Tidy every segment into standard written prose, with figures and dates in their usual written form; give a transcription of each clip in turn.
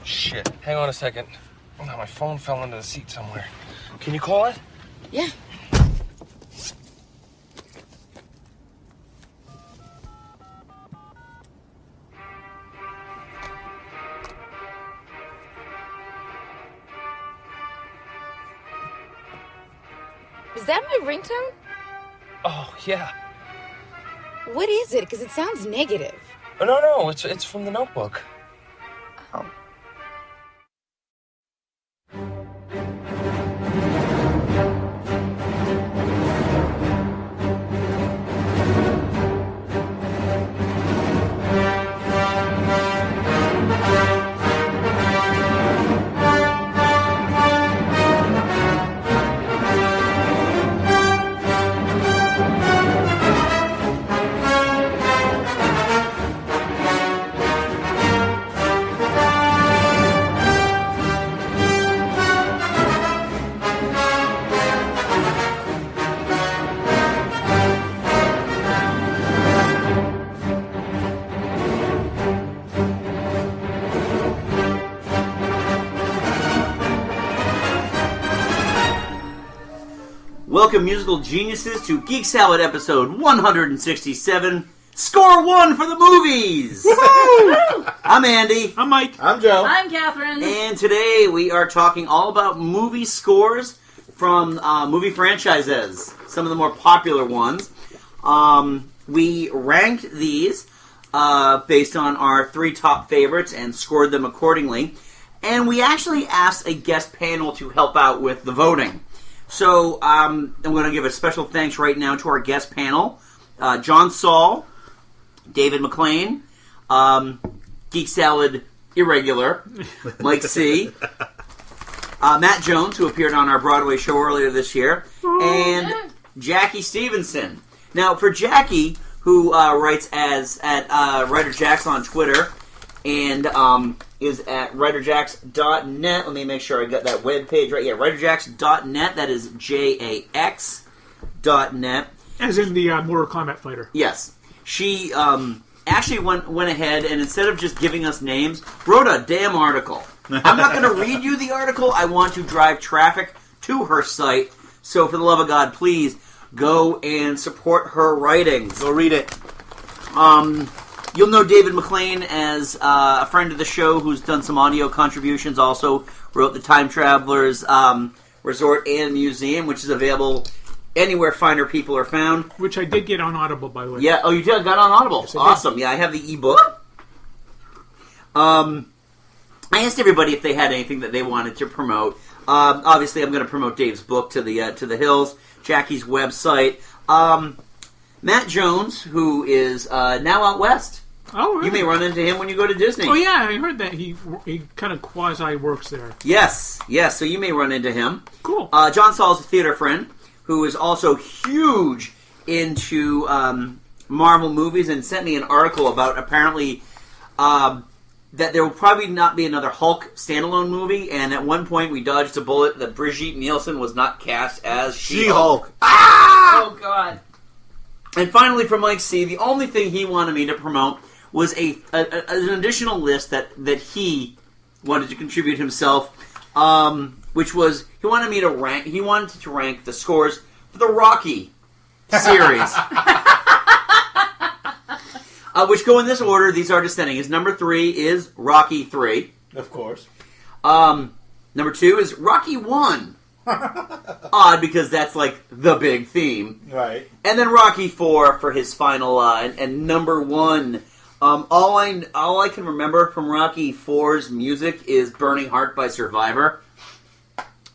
Shit. Hang on a second. Oh, my phone fell into the seat somewhere. Can you call it? Yeah. Is that my ringtone? Oh, yeah. What is it? Because it sounds negative. Oh, no, it's from The Notebook. Oh. Welcome, musical geniuses, to Geek Salad episode 167. Score one for the movies! I'm Andy. I'm Mike. I'm Joe. I'm Catherine. And today we are talking all about movie scores from movie franchises. Some of the more popular ones. We ranked these based on our three top favorites and scored them accordingly. And we actually asked a guest panel to help out with the voting. So, I'm going to give a special thanks right now to our guest panel. John Saul, David McLean, Geek Salad Irregular, Mike C., Matt Jones, who appeared on our Broadway show earlier this year, and Jackie Stevenson. Now, for Jackie, who writes at Writer Jax on Twitter, and is at writerjax.net. Let me make sure I got that webpage right. Yeah, writerjax.net. That is JAX.net. As in the Mortal Kombat fighter. Yes. She actually went ahead and instead of just giving us names, wrote a damn article. I'm not going to read you the article. I want to drive traffic to her site. So for the love of God, please go and support her writings. Go read it. You'll know David McLean as a friend of the show who's done some audio contributions. Also wrote the Time Travelers Resort and Museum, which is available anywhere finer people are found. Which I did get on Audible, by the way. Yeah. Oh, you did? Got on Audible. Yes, Awesome. Yeah, I have the ebook. I asked everybody if they had anything that they wanted to promote. Obviously, I'm going to promote Dave's book to the hills. Jackie's website. Matt Jones, who is now out west. Oh, really? You may run into him when you go to Disney. Oh, yeah, I heard that he kind of quasi-works there. Yes, so you may run into him. Cool. John Saul's a theater friend who is also huge into Marvel movies and sent me an article about apparently that there will probably not be another Hulk standalone movie, and at one point we dodged a bullet that Brigitte Nielsen was not cast as She-Hulk. Oh, God. And finally, from Mike C., the only thing he wanted me to promote was an additional list that he wanted to contribute himself, which was he wanted to rank the scores for the Rocky series, which go in this order. These are descending. His number 3 is Rocky 3, of course. Number 2 is Rocky 1. Odd because that's like the big theme, right? And then Rocky 4 for his final and number 1. All I can remember from Rocky 4's music is "Burning Heart" by Survivor,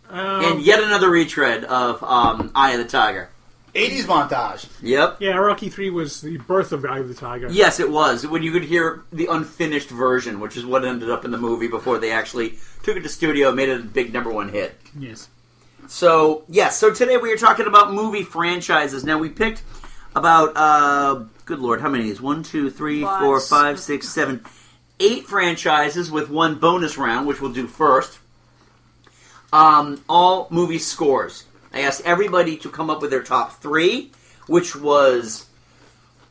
and yet another retread of "Eye of the Tiger." 80s montage. Yep. Yeah, Rocky 3 was the birth of Eye of the Tiger. Yes, it was. When you could hear the unfinished version, which is what ended up in the movie before they actually took it to studio and made it a big number 1 hit. Yes. So today we are talking about movie franchises. Now, we picked about, good lord, how many is 1, 2, 3, 4, 5, 6, 7, 8 franchises with one bonus round, which we'll do first. All movie scores. I asked everybody to come up with their top 3, which was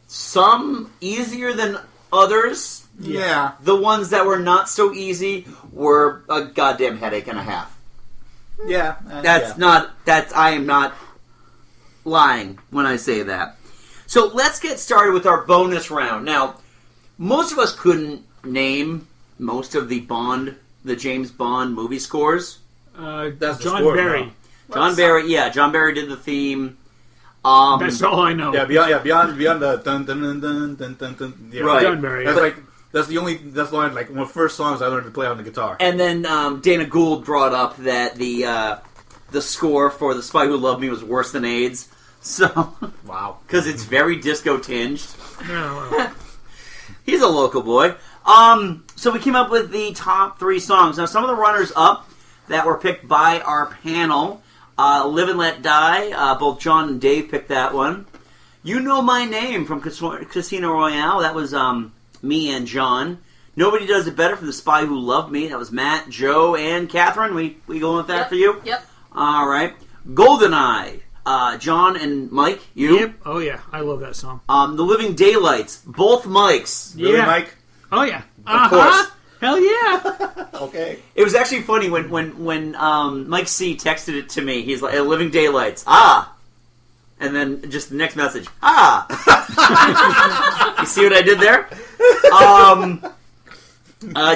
some easier than others. Yeah. The ones that were not so easy were a goddamn headache and a half. Yeah. I am not lying when I say that. So let's get started with our bonus round. Now, most of us couldn't name most of the James Bond movie scores. That's the John score, Barry. no. John Barry did the theme. That's all I know. Yeah, beyond the dun dun dun dun dun dun dun. Yeah. Right. John Barry. That's one of the first songs I learned to play on the guitar. And then Dana Gould brought up that the score for The Spy Who Loved Me was worse than AIDS. So, Wow. because it's very disco tinged. Yeah, well, He's a local boy. So we came up with the top 3 songs. Now, some of the runners-up that were picked by our panel, Live and Let Die, both John and Dave picked that one. You Know My Name from Casino Royale, that was me and John. Nobody Does It Better from The Spy Who Loved Me, that was Matt, Joe, and Catherine. We going with that for you? Yep. All right. GoldenEye, John and Mike, you? Yep. Oh, yeah. I love that song. The Living Daylights, both Mikes. Really, Yeah. Mike? Oh, yeah. Of course. Hell yeah. Okay. It was actually funny when Mike C texted it to me. He's like, Living Daylights. Ah. And then just the next message. Ah. You see what I did there?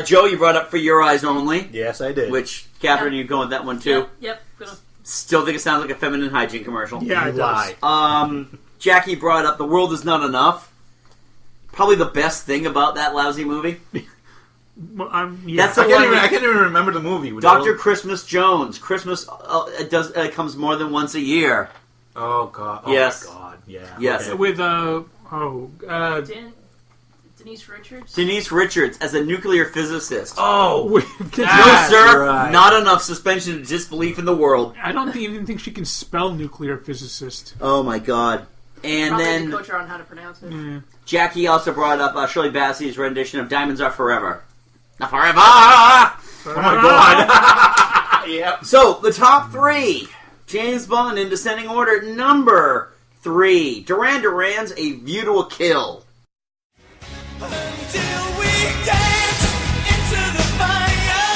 Joe, you brought up For Your Eyes Only. Yes, I did. Which, Catherine, you go with that one too? Yep. Gonna- Still think it sounds like a feminine hygiene commercial. Yeah, it You does. lie. Jackie brought up The World Is Not Enough. Probably the best thing about that lousy movie. Well, yeah. That's the I can't one. even remember the movie. Dr. Christmas Jones. Christmas comes more than once a year. Oh, God. Oh, Yes. my God. Yeah. Yes. Okay. With, Denise Richards. Denise Richards as a nuclear physicist. Oh. No, That's sir. right. Not enough suspension of disbelief in the world. I don't even think she can spell nuclear physicist. Oh, my God. And Probably then to coach her on how to pronounce it. Jackie also brought up Shirley Bassey's rendition of Diamonds Are Forever. Not forever! Oh, my God. Yep. So, the top 3. James Bond in descending order. Number 3. Duran Duran's A View to a Kill. Until we dance into the fire,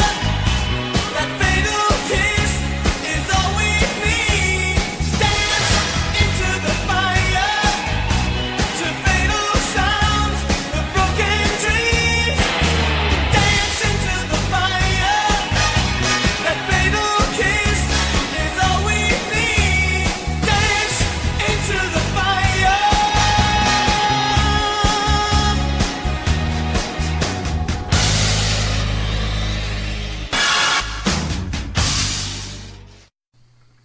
that fatal kiss is all we need. Dance into the fire, to fatal sounds, the broken dreams. Dance into the fire, that fatal kiss is all we need. Dance into the fire.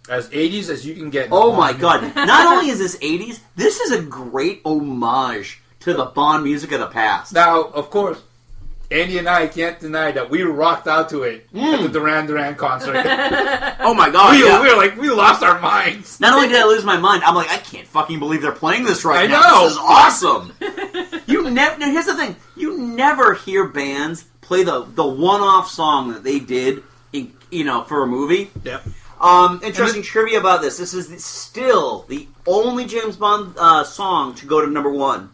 As 80s as you can get. Oh my God. Not only is this 80s, this is a great homage to the Bond music of the past. Now, of course, Andy and I can't deny that we rocked out to it at the Duran Duran concert. Oh my God. we yeah. were like, we lost our minds. Not only did I lose my mind, I'm like, I can't fucking believe they're playing this right I now. know. This is awesome. Now, here's the thing. You never hear bands play the one-off song that they did, for a movie. Yep. Interesting trivia about this. This is still the only James Bond song to go to number 1.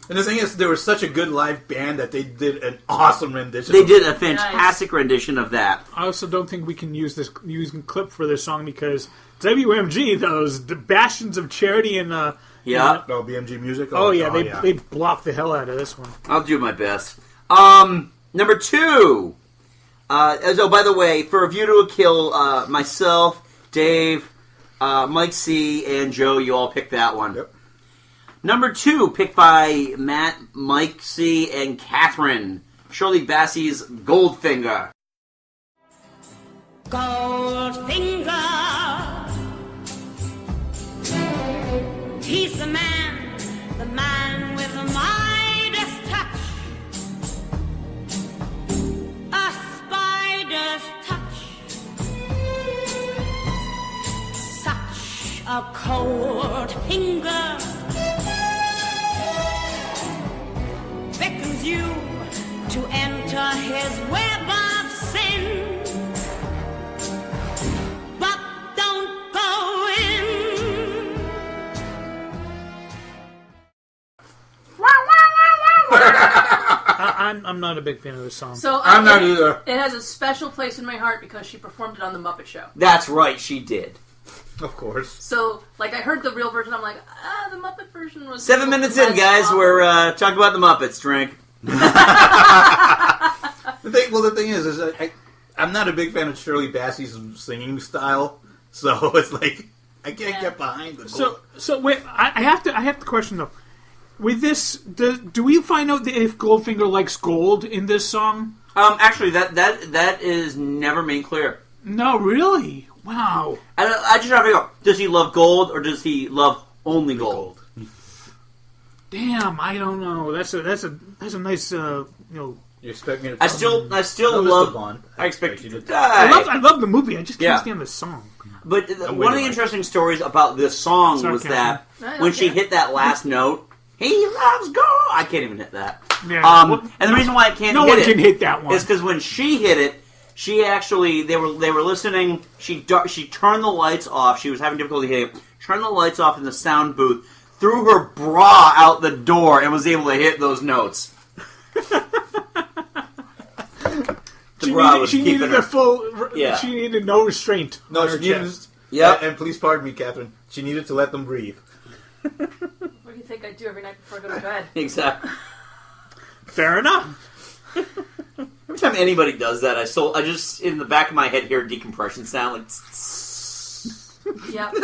And the thing is, they were such a good live band that they did an awesome rendition. They did a fantastic rendition of that. I also don't think we can use this clip for this song because WMG, those the bastions of charity and Yeah. No, BMG Music. Oh yeah, they blocked the hell out of this one. I'll do my best. Number 2. By the way, for A View to a Kill, myself, Dave, Mike C, and Joe, you all picked that one. Yep. Number 2, picked by Matt, Mike C, and Catherine. Shirley Bassey's Goldfinger. Goldfinger, he's the man with the Midas touch, a spider's touch, such a cold finger beckons you to enter his web of sin. But don't go in. I'm not a big fan of this song. So I'm not either. It has a special place in my heart because she performed it on the Muppet Show. That's right, she did. Of course. So, like, I heard the real version. I'm like, the Muppet version was 7 minutes in, guys. We're talking about the Muppets. Drink. The thing is I'm not a big fan of Shirley Bassey's singing style, so it's like I can't get behind the. So wait, I have to question though. With this, do we find out if Goldfinger likes gold in this song? Actually, that is never made clear. No, really? Wow. I just try to figure out: does he love gold or does he love only gold? Damn, I don't know. That's a nice You expect me to? I still love Bond. I expect you to die. I love the movie. I just can't stand the song. But one of the interesting stories about this song was that when she hit that last note, he loves gold. I can't even hit that. Yeah. And the reason why I can't no hit one it can hit that one is because when she hit it, she actually they were listening. She turned the lights off. She was having difficulty hitting it. Turned the lights off in the sound booth. Threw her bra out the door and was able to hit those notes. She needed a full. Yeah. She needed no restraint. No, she needed. Yep. And please pardon me, Catherine. She needed to let them breathe. What do you think I do every night before I go to bed? Exactly. Fair enough. Every time anybody does that, I just in the back of my head hear a decompression sound like. Yep.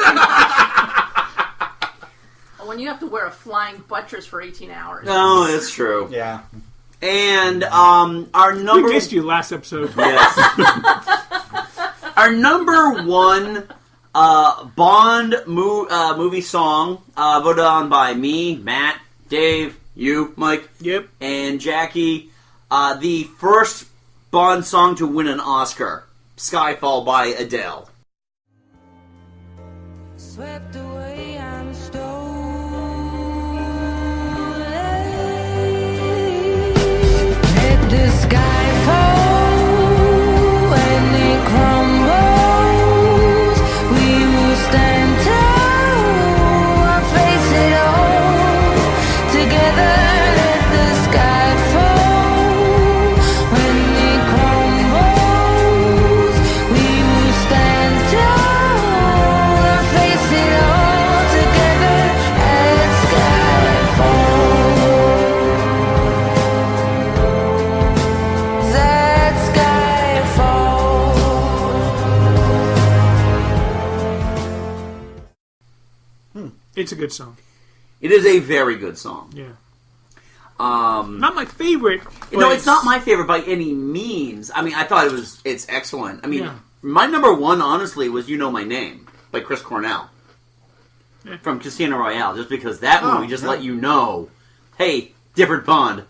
When you have to wear a flying buttress for 18 hours. No, it's true. Yeah. And our number. We missed you last episode. Yes. Our number one Bond movie song, voted on by me, Matt, Dave, you, Mike, Yep, and Jackie. The first Bond song to win an Oscar, "Skyfall" by Adele. Swept away, I'm stolen. Let the sky fall when it crumbles. We will stand tall and face it all together. Let the sky fall when it crumbles. We will stand tall and face it all together as sky falls. That sky falls. it's a good song. It is a very good song. Yeah, Um, not my favorite. no, but it's not my favorite by any means. I mean, I thought it's excellent. I mean, Yeah. my number one, honestly, was "You Know My Name" by Chris Cornell Yeah. from Casino Royale, just because that movie just let you know, hey, different Bond.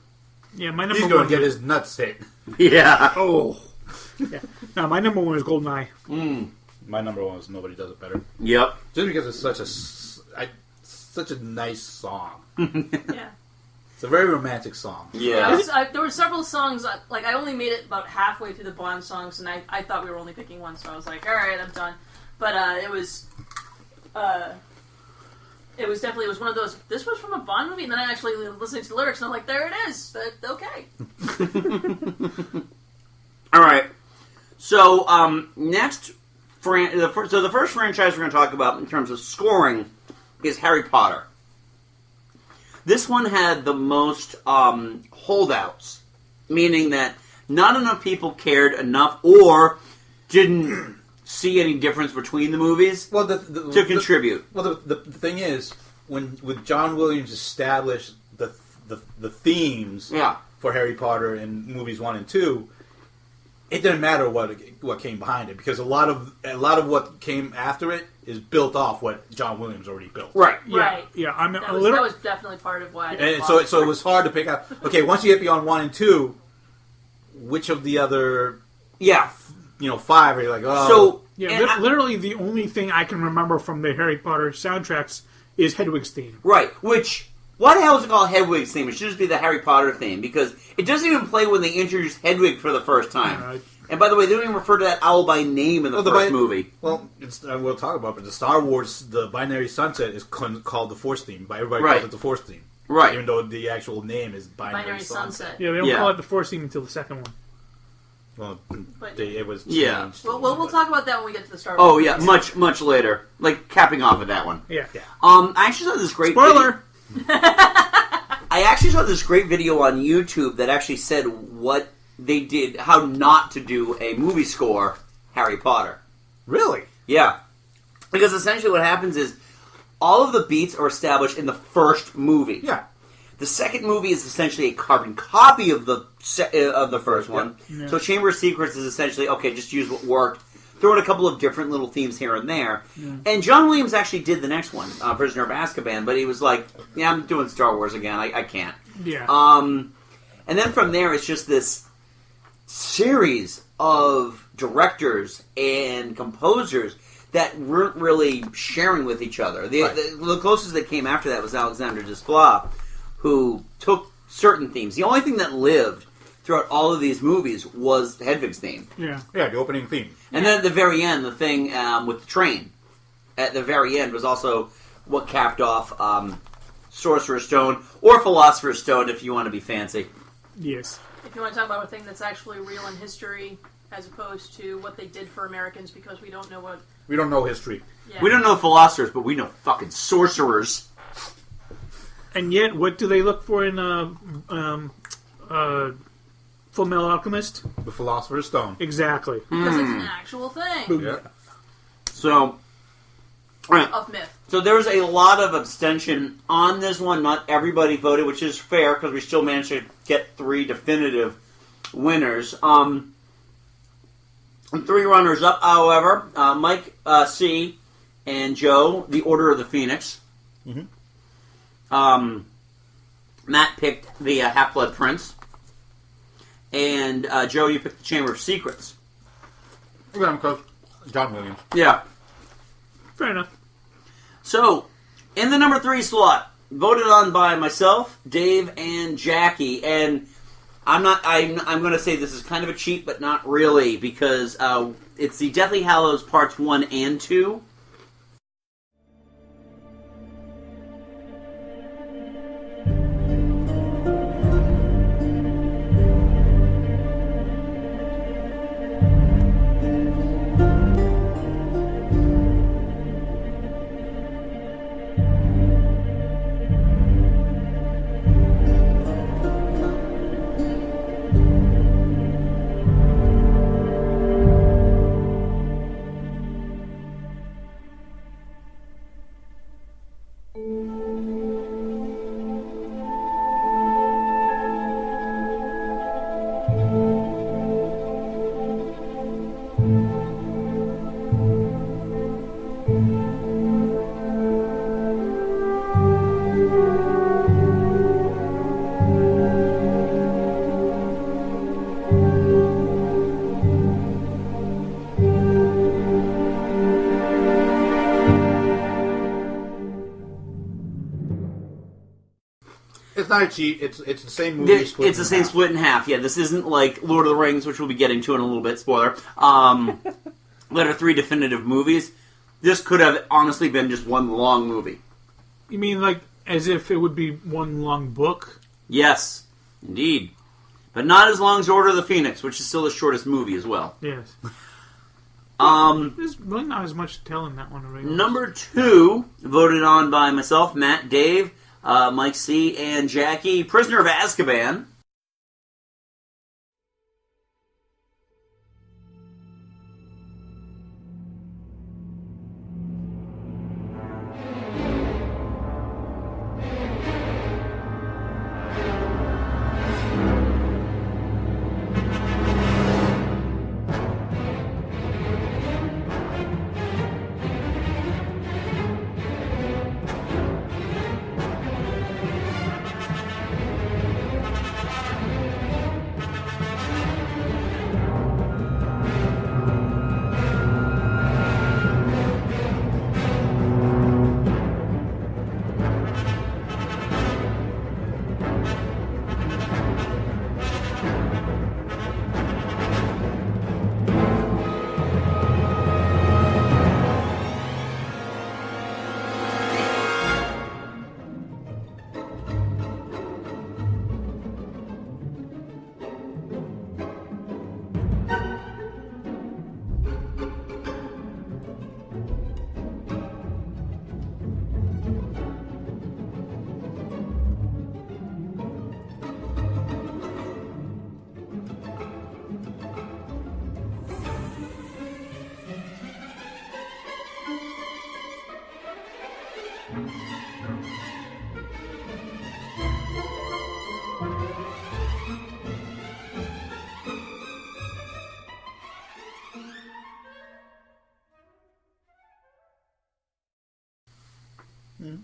Yeah, my He's number going one. to get his nuts hit. Yeah. Oh, yeah. No, my number one is Goldeneye. My number one is Nobody Does It Better. Yep. Just because it's such a nice song. Yeah. It's a very romantic song. Yeah. There were several songs, like, I only made it about halfway through the Bond songs, and I thought we were only picking one, so I was like, alright, I'm done. But it was definitely one of those, this was from a Bond movie, and then I actually listening to the lyrics, and I'm like, there it is, okay. Alright. So, next, the first franchise we're going to talk about in terms of scoring is Harry Potter. This one had the most holdouts, meaning that not enough people cared enough or didn't see any difference between the movies to contribute. The thing is, with John Williams established the themes for Harry Potter in movies 1 and 2, it didn't matter what came behind it, because a lot of what came after it is built off what John Williams already built. Right. Yeah, Right. yeah. I'm That a was, little. that was definitely part of why I didn't And bother. so it was hard to pick out. Okay, once you get beyond 1 and 2, which of the other 5 are you like, oh? So, Yeah, literally the only thing I can remember from the Harry Potter soundtracks is Hedwig's theme. right, which, why the hell is it called Hedwig's theme? It should just be the Harry Potter theme, because it doesn't even play when they introduce Hedwig for the first time. And by the way, they don't even refer to that owl by name in the first movie. Well, we'll talk about it, but the Star Wars, the Binary Sunset is called the Force theme. Everybody Right. calls it the Force theme. Right. Even though the actual name is Binary Sunset. Yeah, we don't call it the fourth theme until the second one. Well, But- it was changed. Yeah. Well, we'll talk about that when we get to the Star Wars. Oh yeah, much later. Like capping off of that one. Yeah. I actually saw this great Spoiler! I actually saw this great video on YouTube that actually said what they did, how not to do a movie score Harry Potter. Really? Yeah. Because essentially what happens is all of the beats are established in the first movie. Yeah. The second movie is essentially a carbon copy of the first one. Yeah. So Chamber of Secrets is essentially, okay, just use what worked. Throw in a couple of different little themes here and there. Yeah. And John Williams actually did the next one, Prisoner of Azkaban, but he was like, yeah, I'm doing Star Wars again. I can't. Yeah. And then from there, it's just this series of directors and composers that weren't really sharing with each other. The closest that came after that was Alexander Desplat, who took certain themes. The only thing that lived throughout all of these movies was Hedwig's theme. Yeah. Yeah, the opening theme. And then at the very end, the thing with the train, at the very end, was also what capped off Sorcerer's Stone, or Philosopher's Stone, if you want to be fancy. Yes. If you want to talk about a thing that's actually real in history, as opposed to what they did for Americans, because we don't know what... We don't know history. Yeah. We don't know philosophers, but we know fucking sorcerers. And yet, what do they look for in Full Metal Alchemist? The Philosopher's Stone. Exactly. Because it's an actual thing. Yeah. So, Of myth. so there was a lot of abstention on this one. Not everybody voted, which is fair, because we still managed to get 3 definitive winners. Three runners up, however, Mike C. and Joe, The Order of the Phoenix. Mhm. Matt picked the Half-Blood Prince. And Joe, you picked the Chamber of Secrets. Yeah, because John Williams. Yeah. Fair enough. So, in the number 3 slot, voted on by myself, Dave, and Jackie. And I'm going to say this is kind of a cheat, but not really, because it's the Deathly Hallows Parts 1 and 2. It's not a cheat. It's the same movie. It's the same split in half. Yeah, this isn't like Lord of the Rings, which we'll be getting to in a little bit. Spoiler. That are 3 definitive movies. This could have honestly been just one long movie. You mean like as if it would be one long book? Yes, indeed. But not as long as Order of the Phoenix, which is still the shortest movie as well. Yes. There's really not as much to tell in that one already. Number 2, voted on by myself, Matt, Dave, Mike C., and Jackie, Prisoner of Azkaban.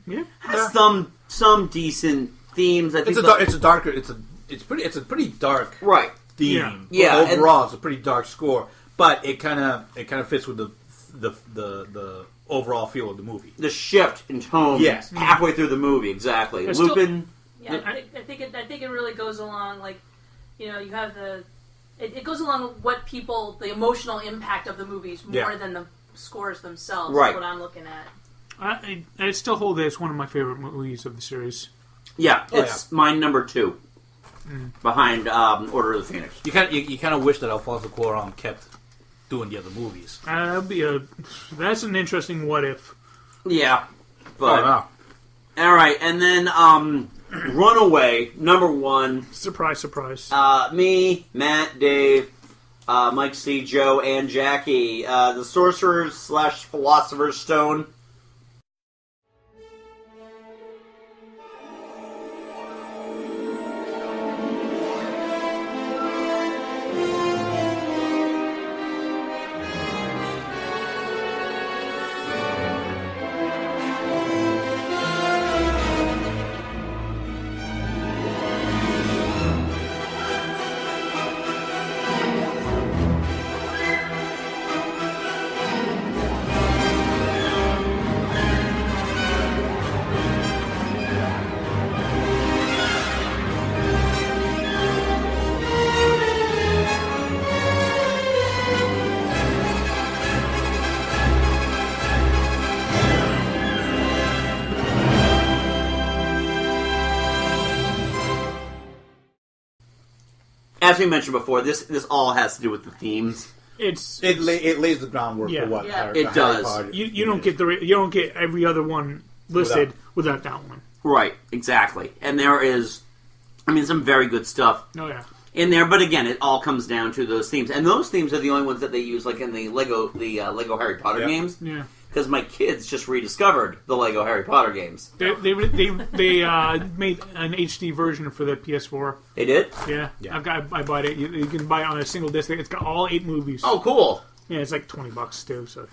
Yeah. Has some decent themes. I think It's a pretty dark right theme. Yeah. Overall, it's a pretty dark score, but it kind of fits with the overall feel of the movie. The shift in tone, Yes. halfway through the movie, exactly. There's Lupin. Yeah, I think it really goes along, like, you know, you have it goes along with what the emotional impact of the movies more than the scores themselves. Right. Is what I'm looking at. I still hold it as one of my favorite movies of the series. Yeah, it's mine number 2, behind Order of the Phoenix. You kind of wish that Alfonso Cuarón kept doing the other movies. That's an interesting what if. Yeah, but all right, and then Runaway number 1. Surprise, surprise. Me, Matt, Dave, Mike C, Joe, and Jackie. The Sorcerer's / Philosopher's Stone. As we mentioned before, this all has to do with the themes. It lays the groundwork for what it does. Potter you don't get every other one listed without that one. Right, exactly. And there is, some very good stuff. Oh yeah. In there, but again, it all comes down to those themes, and those themes are the only ones that they use, like in the Lego Harry Potter games. Yeah. Because my kids just rediscovered the Lego Harry Potter games. They made an HD version for the PS4. They did? Yeah. I bought it. You can buy it on a single disc. It's got all 8 movies. Oh, cool. Yeah, it's like $20 too. So.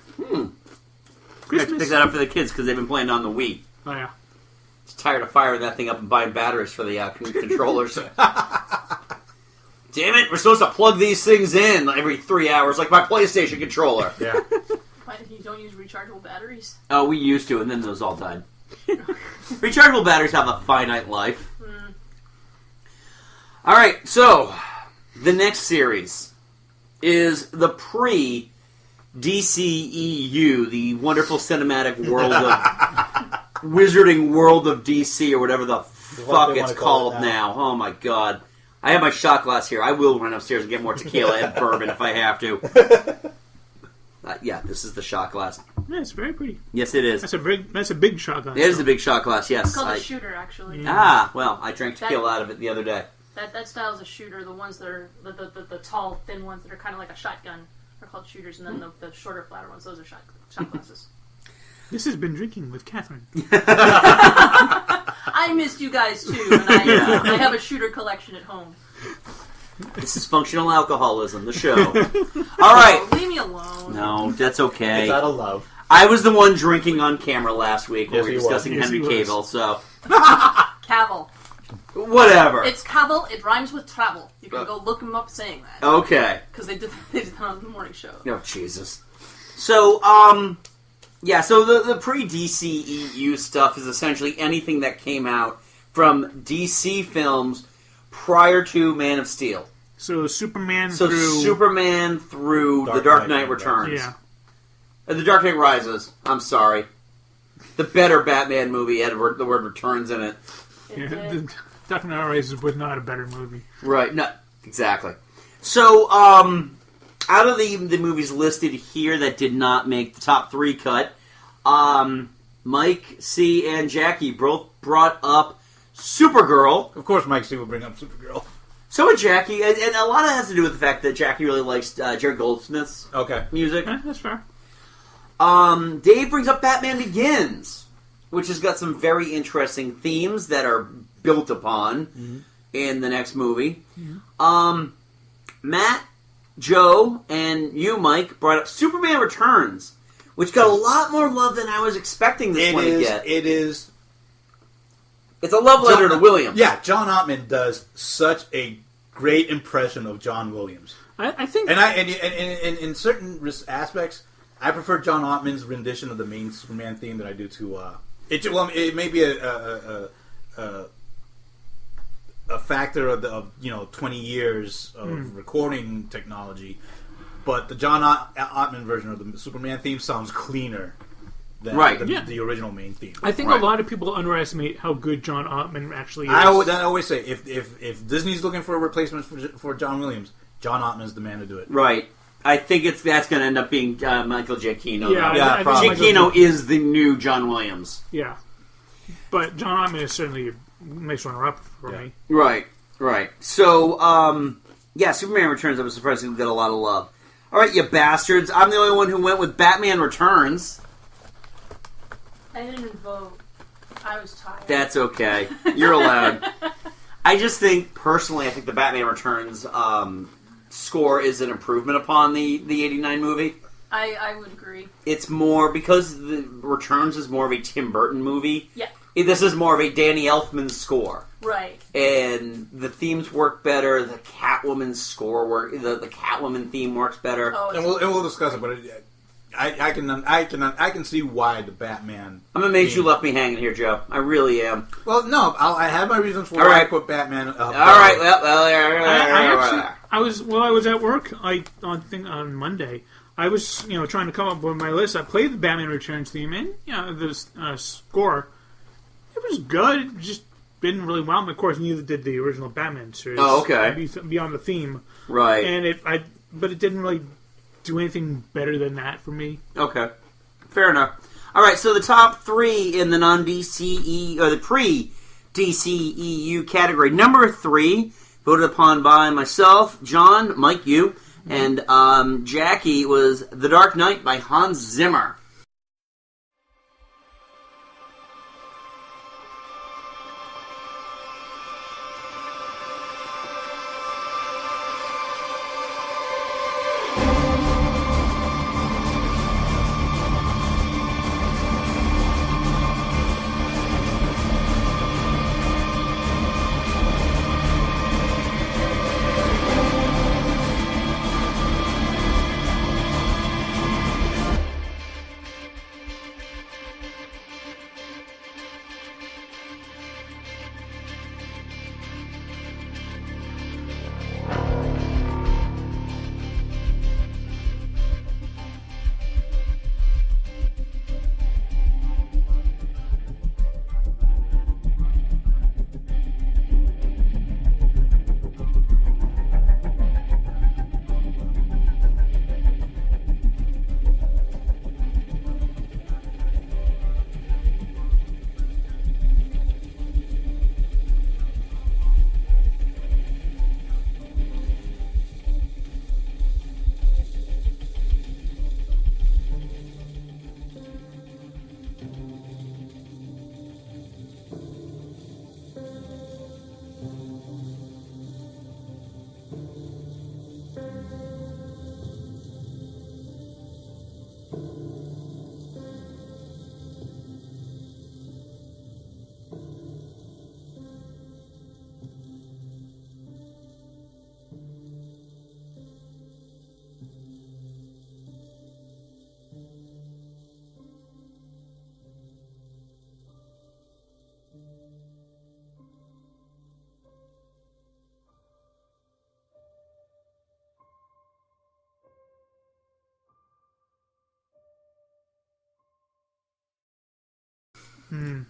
Christmas. Pick that up for the kids because they've been playing on the Wii. Oh yeah. Just tired of firing that thing up and buying batteries for the controllers. Damn it! We're supposed to plug these things in every 3 hours, like my PlayStation controller. Yeah. You don't use rechargeable batteries? Oh, we used to, and then those all died. Rechargeable batteries have a finite life. All right, so the next series is the pre-DCEU, the wonderful cinematic world of Wizarding World of DC, or whatever the fuck it's called now. Oh my god. I have my shot glass here. I will run upstairs and get more tequila and bourbon if I have to. Yeah, this is the shot glass. Yeah, it's very pretty. Yes, it is. That's a big shot glass. It is a big shot glass, yes. It's called a shooter, actually. Well, I drank tequila out of it the other day. That style is a shooter. The ones that are the tall, thin ones that are kind of like a shotgun are called shooters, and then the shorter, flatter ones, those are shot glasses. This has been Drinking with Catherine. I missed you guys too, and I have a shooter collection at home. This is Functional Alcoholism, the show. All right. Oh, leave me alone. No, that's okay. It's out of love. I was the one drinking on camera last week when Yes, we were he was. discussing Yes, Henry he was. Cavill, so... Cavill. Whatever. It's Cavill. It rhymes with travel. You can go look him up saying that. Okay. Because they did that on the morning show. Oh, Jesus. So, so the pre-DCEU stuff is essentially anything that came out from DC films prior to Man of Steel. So Superman So through... Superman through The Dark Knight Returns. Yeah. The Dark Knight Rises. I'm sorry. The better Batman movie had the word returns in it. The Dark Knight Rises was not a better movie. Right. No, exactly. So, out of the movies listed here that did not make the top 3 cut, Mike, C, and Jackie both brought up Supergirl. Of course, Mike C will bring up Supergirl. So would Jackie, and a lot of it has to do with the fact that Jackie really likes Jerry Goldsmith's music. That's fair. Dave brings up Batman Begins, which has got some very interesting themes that are built upon in the next movie. Matt, Joe, and you, Mike, brought up Superman Returns, which got a lot more love than I was expecting this one to get. It is. It's a love letter to Williams. Yeah, John Ottman does such a great impression of John Williams. I think, and in certain aspects, I prefer John Ottman's rendition of the main Superman theme than I do to. It may be a factor of 20 years of recording technology, but the John Ottman version of the Superman theme sounds cleaner than the original main theme. I think a lot of people underestimate how good John Ottman actually is. I always say if Disney's looking for a replacement for John Williams, John Ottman's the man to do it. Right. I think that's going to end up being Michael Giacchino. Yeah, Giacchino is the new John Williams. Yeah. But John Ottman is certainly a nice runner-up for me. Right. So, Superman Returns, I was surprised it got a lot of love. All right, you bastards. I'm the only one who went with Batman Returns. I didn't vote. I was tired. That's okay. You're allowed. I just think, personally, I think the Batman Returns score is an improvement upon the 89 movie. I would agree. It's more, because the Returns is more of a Tim Burton movie. Yeah. This is more of a Danny Elfman score. Right. And the themes work better. The Catwoman score the Catwoman theme works better. Oh, and we'll discuss it, but I can see why the Batman. I'm amazed you left me hanging here, Joe. I really am. Well, no, I have my reasons for why I put Batman. All right. I was at work. I think on Monday. I was trying to come up with my list. I played the Batman Returns theme, and the score. It was good. It just didn't really wow me. Of course, neither did the original Batman series. Oh, okay. Beyond the theme, right? And but it didn't really do anything better than that for me. Okay, fair enough. All right, so the top three in the non-DCE or the pre-DCEU category. Number 3, voted upon by myself, John, Mike, you, and Jackie, was The Dark Knight by Hans Zimmer.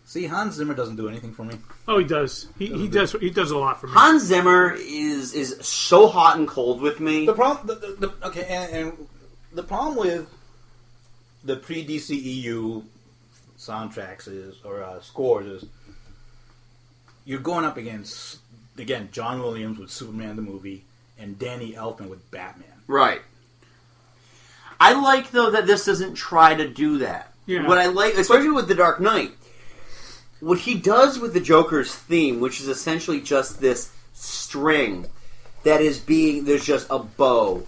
See, Hans Zimmer doesn't do anything for me. Oh, he does. He does a lot for me. Hans Zimmer is so hot and cold with me. The problem, and the problem with the pre-DCEU soundtracks scores is you're going up against John Williams with Superman the movie and Danny Elfman with Batman. Right. I like though that this doesn't try to do that. Yeah. What I like, especially with The Dark Knight, what he does with the Joker's theme, which is essentially just this string that is there's just a bow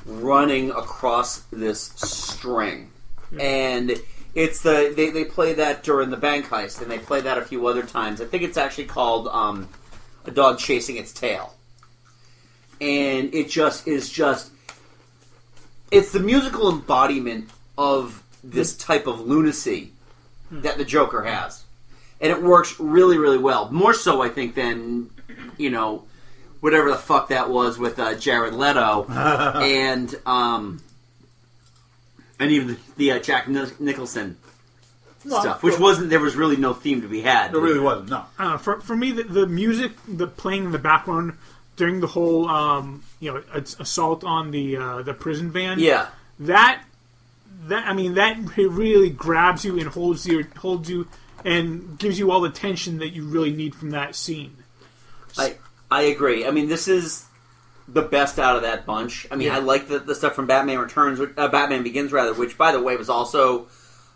running across this string. and it's they play that during the bank heist, and they play that a few other times. I think it's actually called A Dog Chasing Its Tail, and it just is it's the musical embodiment of this type of lunacy that the Joker has, and it works really, really well. More so, I think, than whatever the fuck that was with Jared Leto and even the Jack Nicholson stuff, which there was really no theme to be had. There really wasn't. No. For me, the music, the playing in the background during the whole assault on the prison van. Yeah, that really grabs you and holds you and gives you all the tension that you really need from that scene. I agree. I mean, this is the best out of that bunch. I mean, I like the stuff from Batman Returns, Batman Begins, rather, which, by the way, was also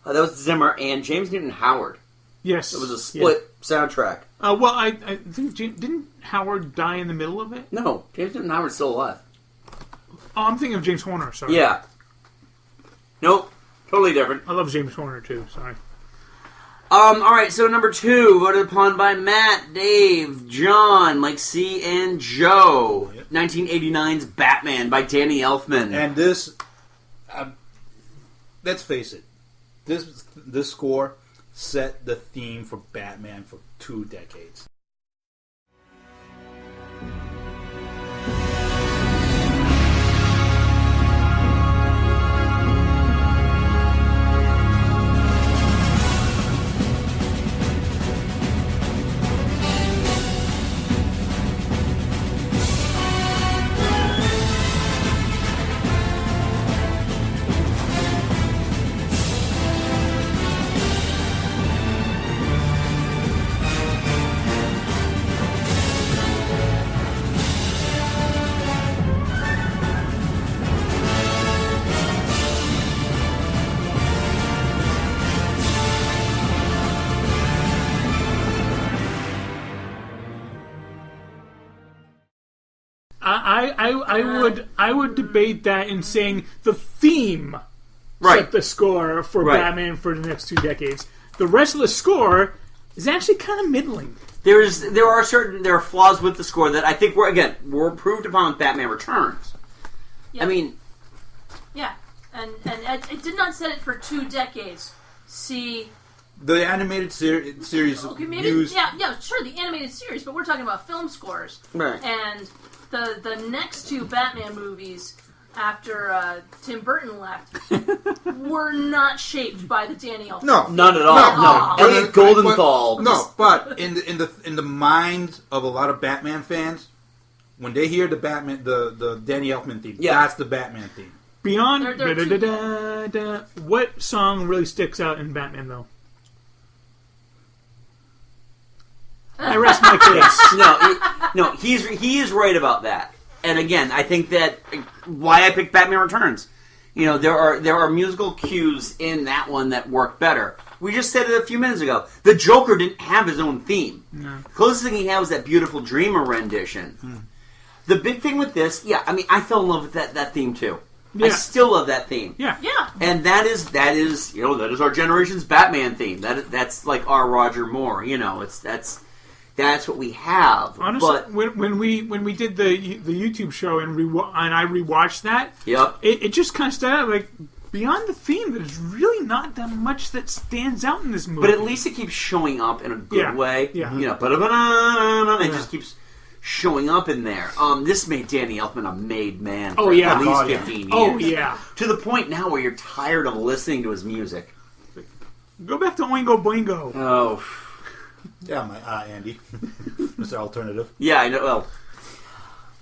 that was Zimmer and James Newton Howard. Yes, it was a split soundtrack. Well, I think didn't Howard die in the middle of it? No, James Newton Howard's still alive. Oh, I'm thinking of James Horner. Sorry. Yeah. Nope. Totally different. I love James Horner too. Sorry. Alright, so number 2, voted upon by Matt, Dave, John, Mike C, and Joe. 1989's Batman by Danny Elfman. And this, let's face it, this score set the theme for Batman for 2 decades. I would debate that in saying the theme set the score for Batman for the next 2 decades. The rest of the score is actually kind of middling. There are flaws with the score that I think were proved upon with Batman Returns. Yeah. I mean, yeah, and it did not set it for 2 decades. See. The animated series okay, maybe used... yeah, sure, the animated series, but we're talking about film scores. Right. And the next 2 Batman movies after Tim Burton left were not shaped by the Danny Elfman. No, none at all. No, Elliot Goldenthal. No, but in the minds of a lot of Batman fans, when they hear the Danny Elfman theme, that's the Batman theme. Beyond what song really sticks out in Batman though? I rest my case. No, he is right about that. And again, I think that why I picked Batman Returns. There are musical cues in that one that work better. We just said it a few minutes ago. The Joker didn't have his own theme. No. The closest thing he had was that beautiful Dreamer rendition. The big thing with this, I fell in love with that theme too. Yeah. I still love that theme. Yeah. And that is our generation's Batman theme. That's like our Roger Moore. That's what we have. Honestly, but when we did the YouTube show and I rewatched that, it just kind of stood out like beyond the theme. There's really not that much that stands out in this movie. But at least it keeps showing up in a good way. Yeah. It just keeps showing up in there. This made Danny Elfman a made man for at least 15 years. Oh yeah. To the point now where you're tired of listening to his music. Go back to Oingo Boingo. Oh. Yeah, my Andy, Mr. Alternative. Yeah, I know. Well,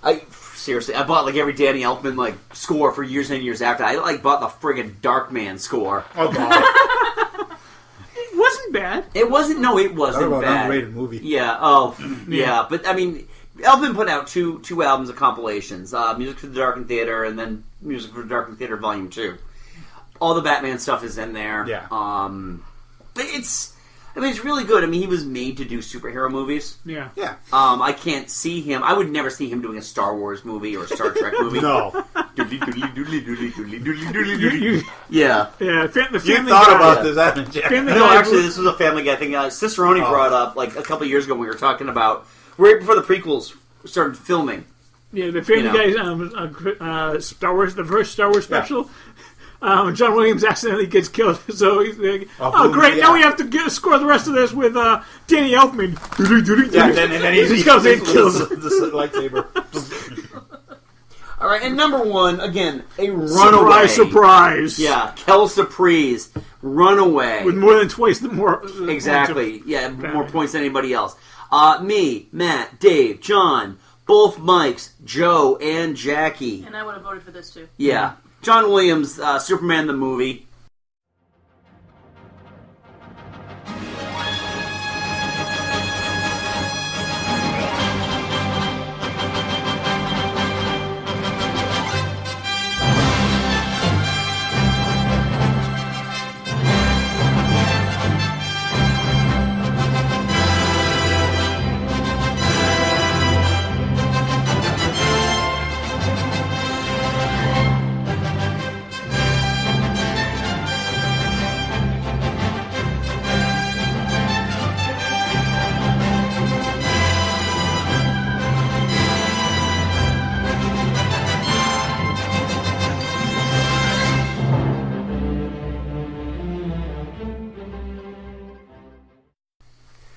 I bought like every Danny Elfman score for years and years after. I bought the friggin' Darkman score. Oh god, it wasn't bad. It wasn't. No, it wasn't bad. An underrated movie. Yeah. Oh, yeah. But I mean, Elfman put out two albums of compilations: Music for the Darkened Theater, and then Music for the Darkened Theater Volume 2. All the Batman stuff is in there. Yeah. I mean, it's really good. I mean, he was made to do superhero movies. Yeah. Yeah. I can't see him. I would never see him doing a Star Wars movie or a Star Trek movie. No. Yeah. Yeah. The You Family thought Guy. about this, haven't you? Family No, Guy actually, this was a Family Guy thing. Cicerone brought up, like, a couple years ago when we were talking about, right before the prequels started filming. Yeah, the Family Guy, Star Wars, the first Star Wars special. John Williams accidentally gets killed, so he's like, "Oh, great! Now we have to score the rest of this with Danny Elfman." Yeah, and then he just goes in and kills the lightsaber. All right, and number one, again, a runaway. Surprise! Yeah, Kel Surprise, Runaway. With more than twice the more. Exactly. Yeah, more points than anybody else. Me, Matt, Dave, John, both Mikes, Joe, and Jackie. And I would have voted for this too. Yeah. John Williams, Superman the movie.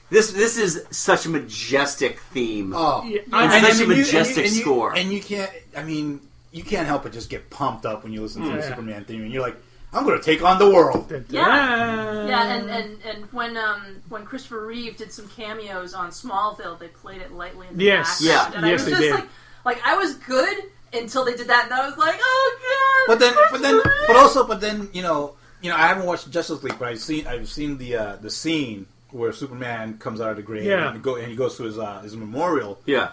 This is such a majestic theme. Oh, Yeah, It's such a majestic score. And you can't. I mean, you can't help but just get pumped up when you listen to the Superman theme, and you're like, "I'm going to take on the world." Yeah, and when Christopher Reeve did some cameos on Smallville, they played it lightly in the Yes. background. Yeah. And Yes, I they was just did. like I was good until they did that, and I was like, oh god. But then, you know, I haven't watched Justice League, but I've seen the scene where Superman comes out of the grave and he goes to his memorial. Yeah.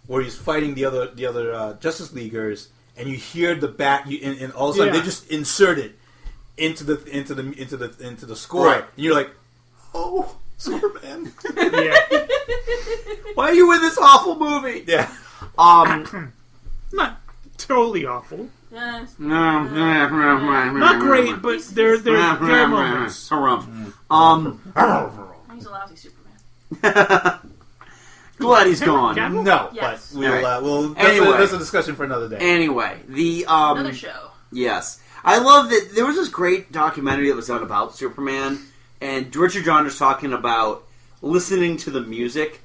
Where he's fighting the other Justice Leaguers, and you hear the bat, and all of a sudden they just insert it into the score, Right. and you're like, "Oh, Superman!" Yeah. Why are you in this awful movie? Yeah. Not totally awful. Yes. Not great, but there are moments. He's a lousy Superman. Glad he's gone. Cavill? No, Yes. but we'll Anyway. that's a discussion for another day. Anyway, Another show. Yes. I love that there was this great documentary that was done about Superman, and Richard Donner's talking about listening to the music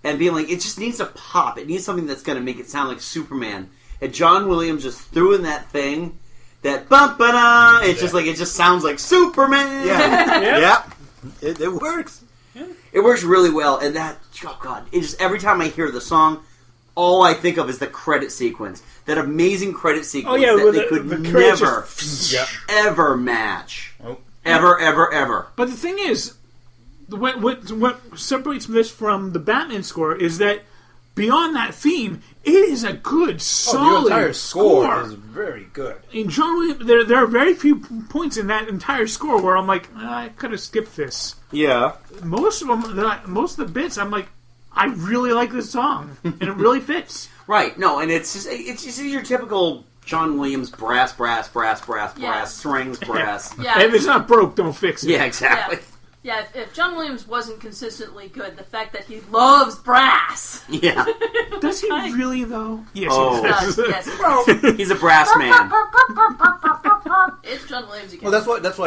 and being like, it just needs a pop. It needs something that's going to make it sound like Superman. And John Williams just threw in that thing, that bum-ba-da. It's just like, it just sounds like Superman. Yeah. It works. It works really well, and that, oh god, it just, every time I hear the song, all I think of is the credit sequence. That amazing credit sequence that they could never, ever match. Oh. Ever. But the thing is, what separates this from the Batman score is that beyond that theme, it is a good, solid the entire score is very good. In John Williams, there are very few points in that entire score where I'm like, I could have skipped this. Yeah. Most of the bits, I'm like, I really like this song, and it really fits. Right. No, and it's just your typical John Williams brass, strings, brass. Yeah. If it's not broke, don't fix it. Yeah, exactly. Yeah, if John Williams wasn't consistently good, the fact that he loves brass. Yeah. Does he really, though? Yes, Oh. he does. Yes. He's a brass man. It's John Williams again. Well, that's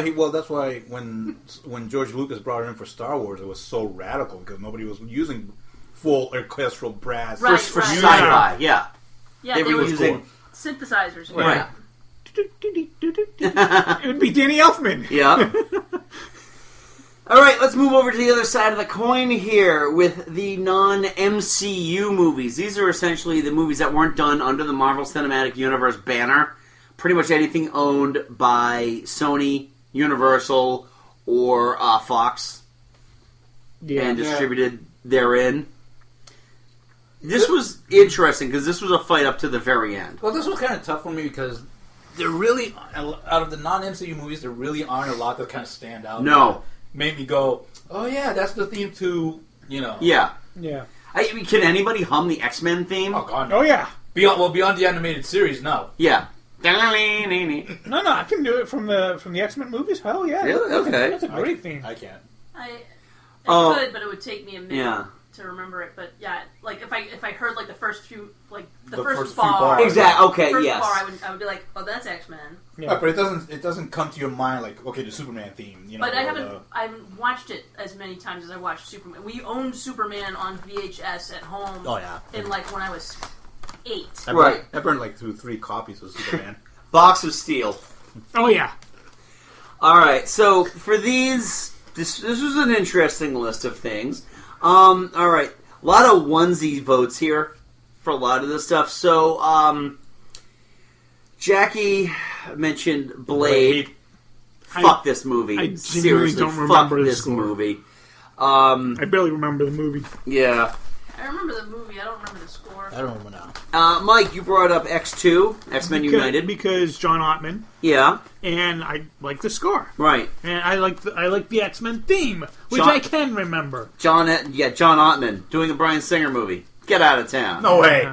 why when George Lucas brought it in for Star Wars, it was so radical because nobody was using full orchestral brass Right, For right. sci-fi, yeah. Yeah, They they were were using... synthesizers. Right. It would be Danny Elfman. Yeah. All right, let's move over to the other side of the coin here with the non-MCU movies. These are essentially the movies that weren't done under the Marvel Cinematic Universe banner. Pretty much anything owned by Sony, Universal, or Fox, and distributed thererin. This was interesting because this was a fight up to the very end. Well, this was kind of tough for me because there really, out of the non-MCU movies, there really aren't a lot that kind of stand out. No. made me go, oh yeah, that's the theme to, you know. Yeah. Yeah. I mean, can anybody hum the X-Men theme? Oh god. Oh yeah. Beyond the animated series, no. Yeah. No, I can do it from the X-Men movies. Hell yeah. Really? Okay. That's a great theme. I can't. I Oh. could, but it would take me a minute to remember it. But yeah, like if I heard like the first few, like the first few bar, bars. Exactly. Okay. first Yes. bar, I would be like, oh, that's X-Men. Yeah. Right, but it doesn't come to your mind like, okay, the Superman theme, you know. But I haven't watched it as many times as I watched Superman. We owned Superman on VHS at home. Oh yeah. In like when I was 8. Right. I burned like through 3 copies of Superman. Box of Steel. Oh yeah. All right. So for these, this was an interesting list of things. All right. A lot of onesie votes here for a lot of this stuff. So Jackie mentioned Blade. Fuck this movie. I Seriously, don't fuck remember the this score. movie. I barely remember the movie. Yeah. I remember the movie. I don't remember the score. I don't remember now. Mike, you brought up X2, X-Men United. Because John Ottman. Yeah. And I like the score. Right. And I like the X-Men theme, which John- I can remember. John Ottman doing a Bryan Singer movie. Get out of town. No way.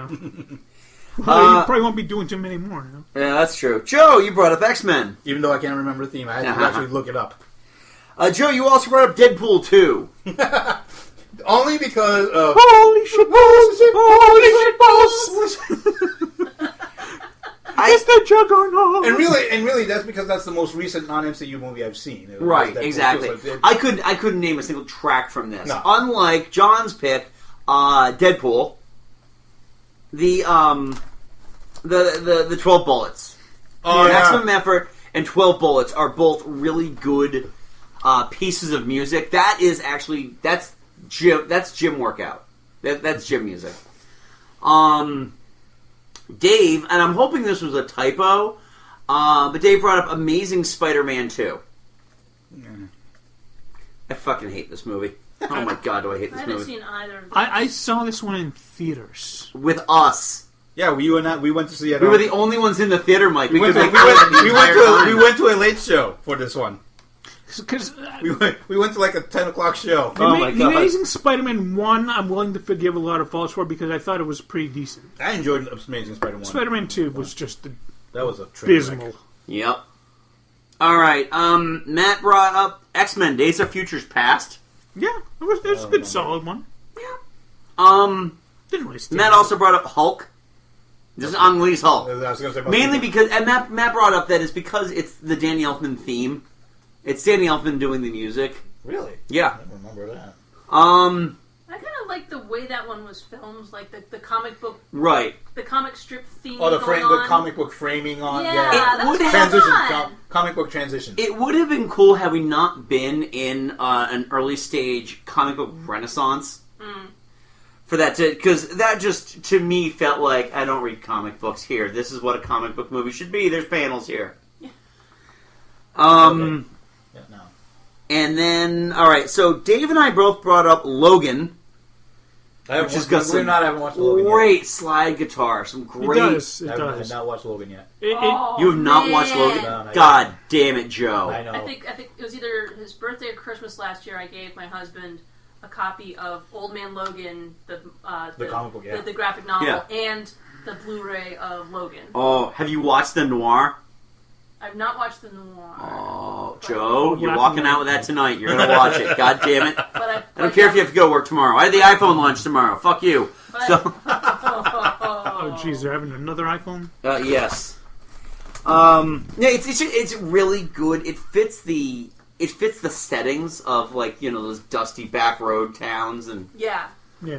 Well, you probably won't be doing too many more. You know? Yeah, that's true. Joe, you brought up X-Men. Even though I can't remember the theme, I had to actually look it up. Joe, you also brought up Deadpool 2. Only because of... Holy shit balls! It's the Juggernaut! And really, that's because that's the most recent non-MCU movie I've seen. It was Right, Deadpool exactly. 2, so I couldn't name a single track from this. No. Unlike John's pick, Deadpool, the 12 Bullets. Oh, yeah. Maximum Effort and 12 Bullets are both really good pieces of music. That is actually that's gym workout. That's gym music. Dave, and I'm hoping this was a typo, but Dave brought up Amazing Spider-Man 2. I fucking hate this movie. Oh my god, do I hate I this haven't movie. seen either of them. I saw this one in theaters. With us. Yeah, we went to see it. We were the only ones in the theater, Mike. We went could to make fun of it the entire time. we went to a late show for this one. Because We went to like a 10 o'clock show. Oh my the God. Amazing Spider-Man 1, I'm willing to forgive a lot of faults for because I thought it was pretty decent. I enjoyed Amazing Spider-Man 1. Spider-Man 2 was just That was a train wreck. abysmal. Yep. Alright, Matt brought up X-Men Days of Futures Past. Yeah, it was a good solid one. Didn't really stand Matt out. also brought up Hulk. This is Ang Lee's Hulk. I was gonna say about Mainly the- because, and Matt brought up that it's because it's the Danny Elfman theme. It's Danny Elfman doing the music. Really? Yeah. I don't remember that. I kind of like the way that one was filmed, like the comic book, Right. the comic strip theme. Oh, the going on. comic book framing on. Yeah, Yeah, that was transition. fun. Comic book transition. It would have been cool had we not been in an early stage comic book renaissance. For that to, because that just, to me, felt like, I don't read comic books here. This is what a comic book movie should be. There's panels here. Okay. Yeah, no. And then, alright, so Dave and I both brought up Logan. Which has got some I haven't watched Logan great slide guitar. Some It great... does. It yet. I have does. not watched Logan yet. Oh, You have not man. watched Logan? No, not God damn it, Joe. I know. I think it was either his birthday or Christmas last year. I gave my husband a copy of Old Man Logan, the comic book, yeah. the graphic novel, Yeah. and the Blu-ray of Logan. Oh, have you watched The Noir? I've not watched the noir. Oh, Joe, you're Yeah. walking out with that tonight. You're going to watch it. God damn it. But I don't care if you have to go work tomorrow. I have the iPhone launch tomorrow. Fuck you. But, So, Oh, jeez, they're having another iPhone? yes. Yeah, it's really good. It fits the settings of, like, you know, those dusty back road towns, and yeah, Yeah.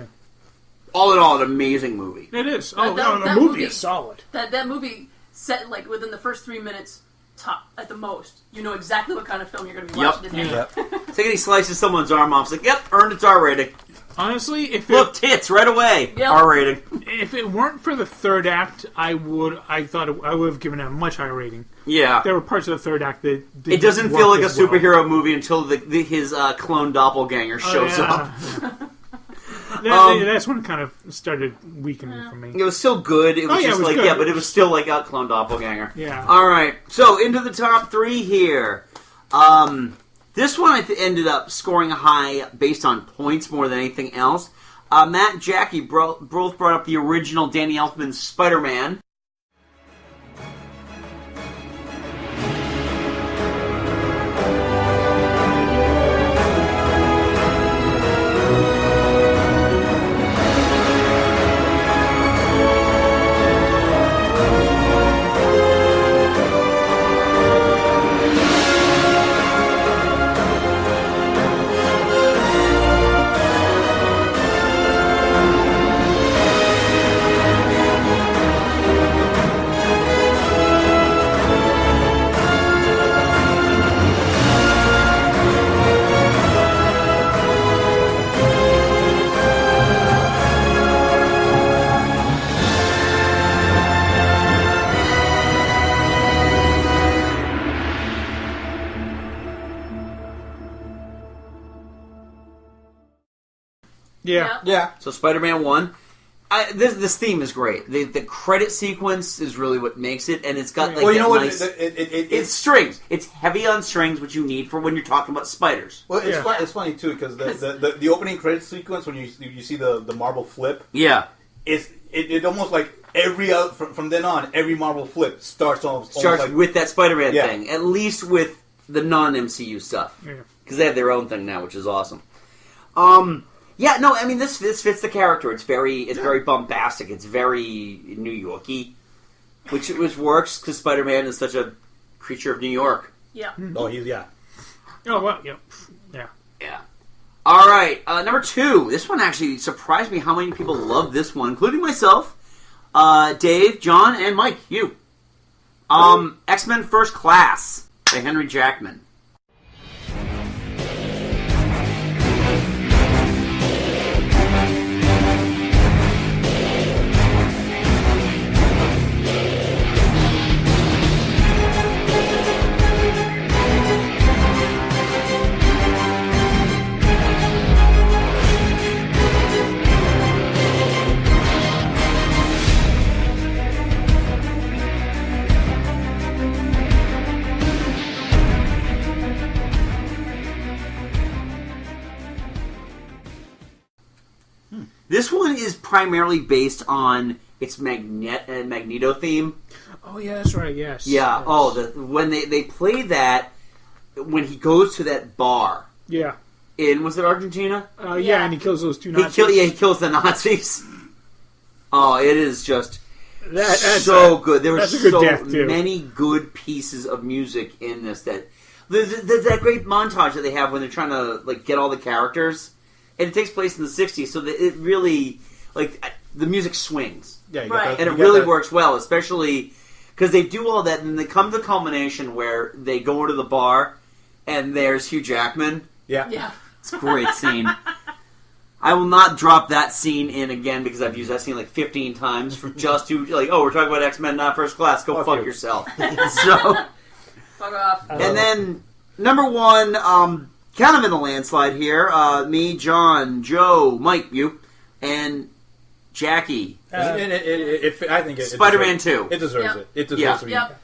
all in all, an amazing movie. It is. Oh, That- no, that the movie movie- is solid. that movie set like within the first 3 minutes, top at the most. You know exactly what kind of film you're going to be Yep. watching today. Yep. It's like he slices someone's arm off. It's like, yep, earned its R rating. Honestly, if Look, tits right away. Yep. R rating. if it weren't for the third act, I would have given it a much higher rating. Yeah. There were parts of the third act that It doesn't feel like a as well. superhero movie until his clone doppelganger shows up. That's when it kind of started weakening for me. It was still good. It was yeah, just it was like, good. yeah, but it was still like a clone doppelganger. Yeah. All right. So into the top three here. This one ended up scoring high based on points more than anything else. Matt and Jackie both brought up the original Danny Elfman's Spider-Man. Yeah. So Spider-Man 1. This theme is great. The credit sequence is really what makes it, and it's got like it's strings. It's heavy on strings, which you need for when you're talking about spiders. Well, it's funny too because the opening credit sequence when you see the marble flip. Yeah, it almost like from then on every marble flip starts like, with that Spider-Man thing. At least with the non-MCU stuff, because they have their own thing now, which is awesome. Yeah, no, I mean this fits the character. It's very bombastic. It's very New Yorky, which works because Spider-Man is such a creature of New York. Yeah. Oh, Oh well, yeah. Yeah. All right, number 2. This one actually surprised me how many people love this one, including myself, Dave, John, and Mike. You. X-Men First Class by Henry Jackman. This one is primarily based on its Magneto theme. Oh yeah, that's right. Yes. Yeah. Yes. Oh, when they play that when he goes to that bar. Yeah. Was it Argentina? Yeah, and he kills those 2 Nazis. He kills the Nazis. Oh, it is just that's good. There were so many good pieces of music in this. There's that great montage that they have when they're trying to get all the characters. And it takes place in the 60s, so that it really, the music swings. Yeah, right. And it really works well, especially because they do all that, and they come to the culmination where they go into the bar, and there's Hugh Jackman. Yeah. It's a great scene. I will not drop that scene in again, because I've used that scene 15 times for just to, we're talking about X-Men, not First Class. Go fuck yourself. So, fuck off. And then, number 1, kind of in the landslide here. Me, John, Joe, Mike, you, and Jackie. I think Spider-Man 2. It deserves it. It deserves to be. Yep.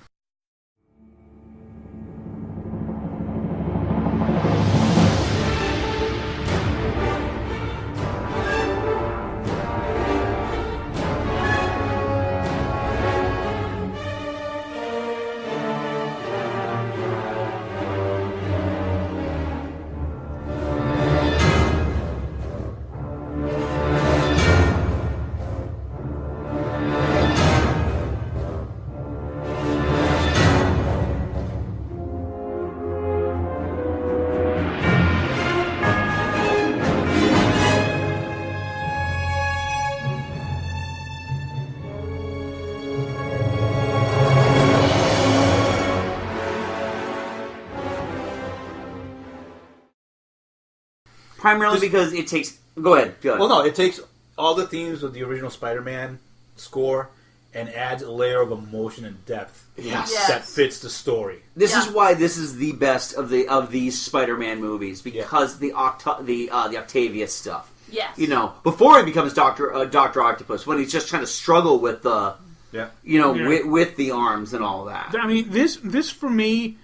Primarily because it takes... Go ahead. Well, no, it takes all the themes of the original Spider-Man score and adds a layer of emotion and depth that fits the story. This is why this is the best of these Spider-Man movies, because the Octavius stuff. Yes. Before he becomes Dr. Octopus, when he's just trying to struggle with with the arms and all that. I mean, this for me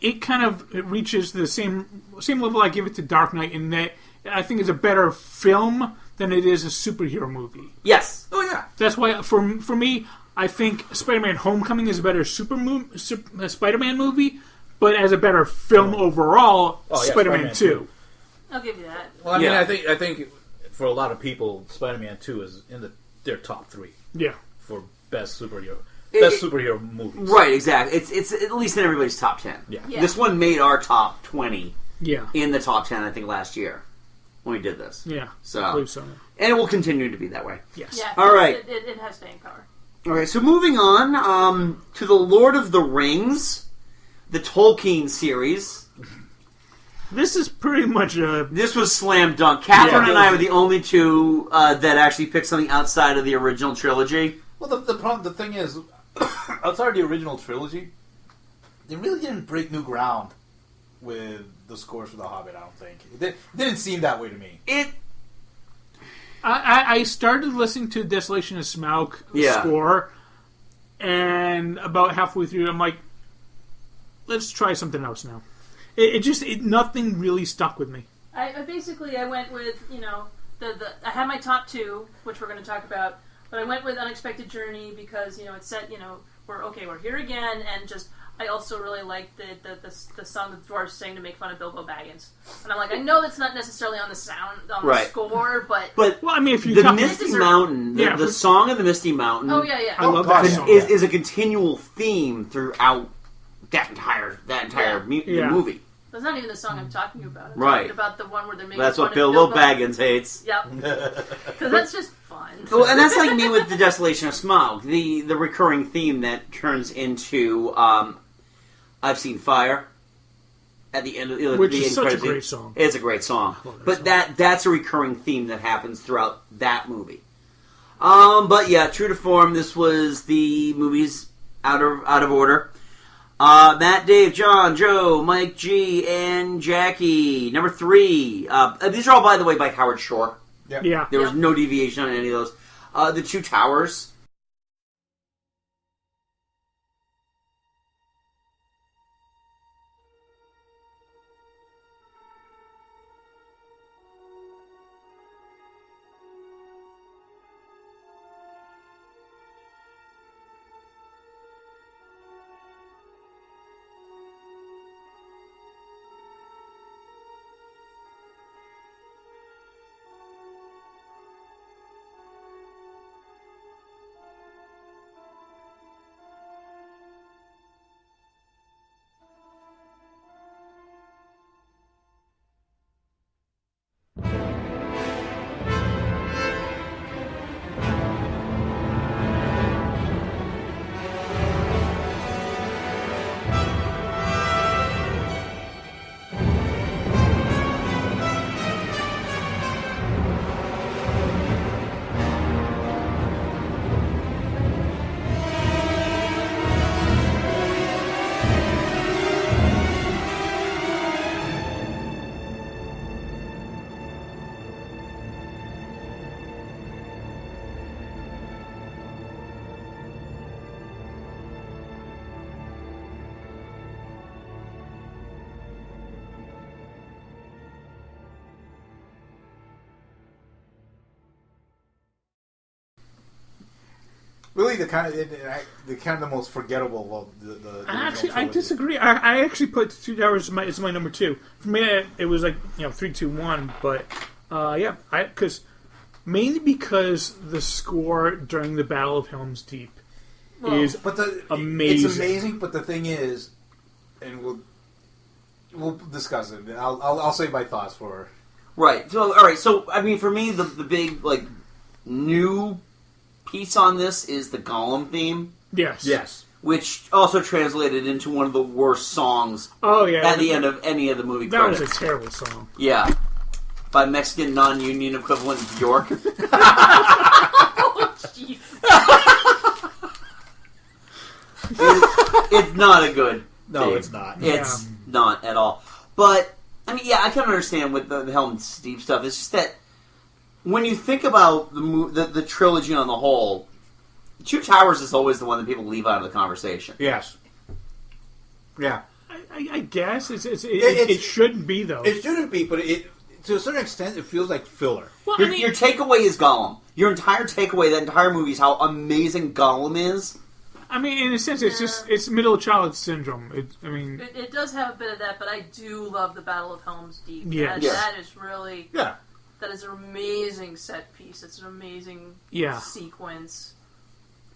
it kind of reaches the same level I give it to Dark Knight in that I think it's a better film than it is a superhero movie. Yes. Oh yeah. That's why for me, I think Spider-Man: Homecoming is a better Spider-Man movie, but as a better film overall, Spider-Man 2. I'll give you that. Well, I mean, I think for a lot of people, Spider-Man 2 is in their top 3. Yeah. For best superhero movies. Right, exactly. It's at least in everybody's top 10. Yeah. This one made our top 20 Yeah. in the top 10, I think, last year when we did this. Yeah. So, I believe so. and it will continue to be that way. Yes. Yeah. All right. It has staying power. All right, so moving on to the Lord of the Rings, the Tolkien series. This is pretty much a... This was slam dunk. Catherine and I were the only two that actually picked something outside of the original trilogy. Well, the thing is, outside of the original trilogy, they really didn't break new ground with the scores for The Hobbit, I don't think. It didn't seem that way to me. I started listening to Desolation of Smaug score, and about halfway through, I'm like, let's try something else now. Nothing really stuck with me. I went with, I had my top 2, which we're going to talk about, but I went with Unexpected Journey because, it's set, we're here again, and just, I also really liked the song that the dwarves sang to make fun of Bilbo Baggins. And I'm like, I know that's not necessarily on the the score, but well, I mean, if you the Misty Mountain, the song of the Misty Mountain, I love that song. Is a continual theme throughout that entire movie. That's not even the song I'm talking about. I'm right. talking about the one where they're making That's fun what of Bilbo Baggins hates. Yep. Because that's just fun. Well, and that's like me with the Desolation of Smaug, the recurring theme that turns into I've Seen Fire at the end of which the is such a great song. It's a great song, but that's a recurring theme that happens throughout that movie. But yeah, true to form, this was the movies out of order. Matt, Dave, John, Joe, Mike, G, and Jackie. Number 3. These are all, by the way, by Howard Shore. Yep. Yeah. There was no deviation on any of those. The Two Towers. Really, the kind of the most forgettable of the I disagree. I actually put Two Towers as my number 2. For me, it was like 3, 2, 1. But mainly because the score during the Battle of Helm's Deep is amazing. It's amazing, but the thing is, and we'll discuss it. I'll save my thoughts for. Right. So, all right. So, I mean, for me, the big new piece on this is the Gollum theme. Yes. Which also translated into one of the worst songs. Oh yeah. At the end of any of the movie that credits. Was a terrible song. Yeah. By Mexican non-union equivalent Bjork. Oh, jeez. It's not a good. No, thing. it's not. It's not at all. But I mean, yeah, I can understand with the Helm's Deep stuff. It's just that when you think about the trilogy on the whole, Two Towers is always the one that people leave out of the conversation. Yes. Yeah. I guess it shouldn't be though. It shouldn't be, but to a certain extent, it feels like filler. Well, Your takeaway is Gollum. Your entire takeaway, that entire movie, is how amazing Gollum is. I mean, in a sense, it's middle child syndrome. It does have a bit of that, but I do love the Battle of Helm's Deep. Yes. That is really Yeah. That is an amazing set piece. It's an amazing sequence.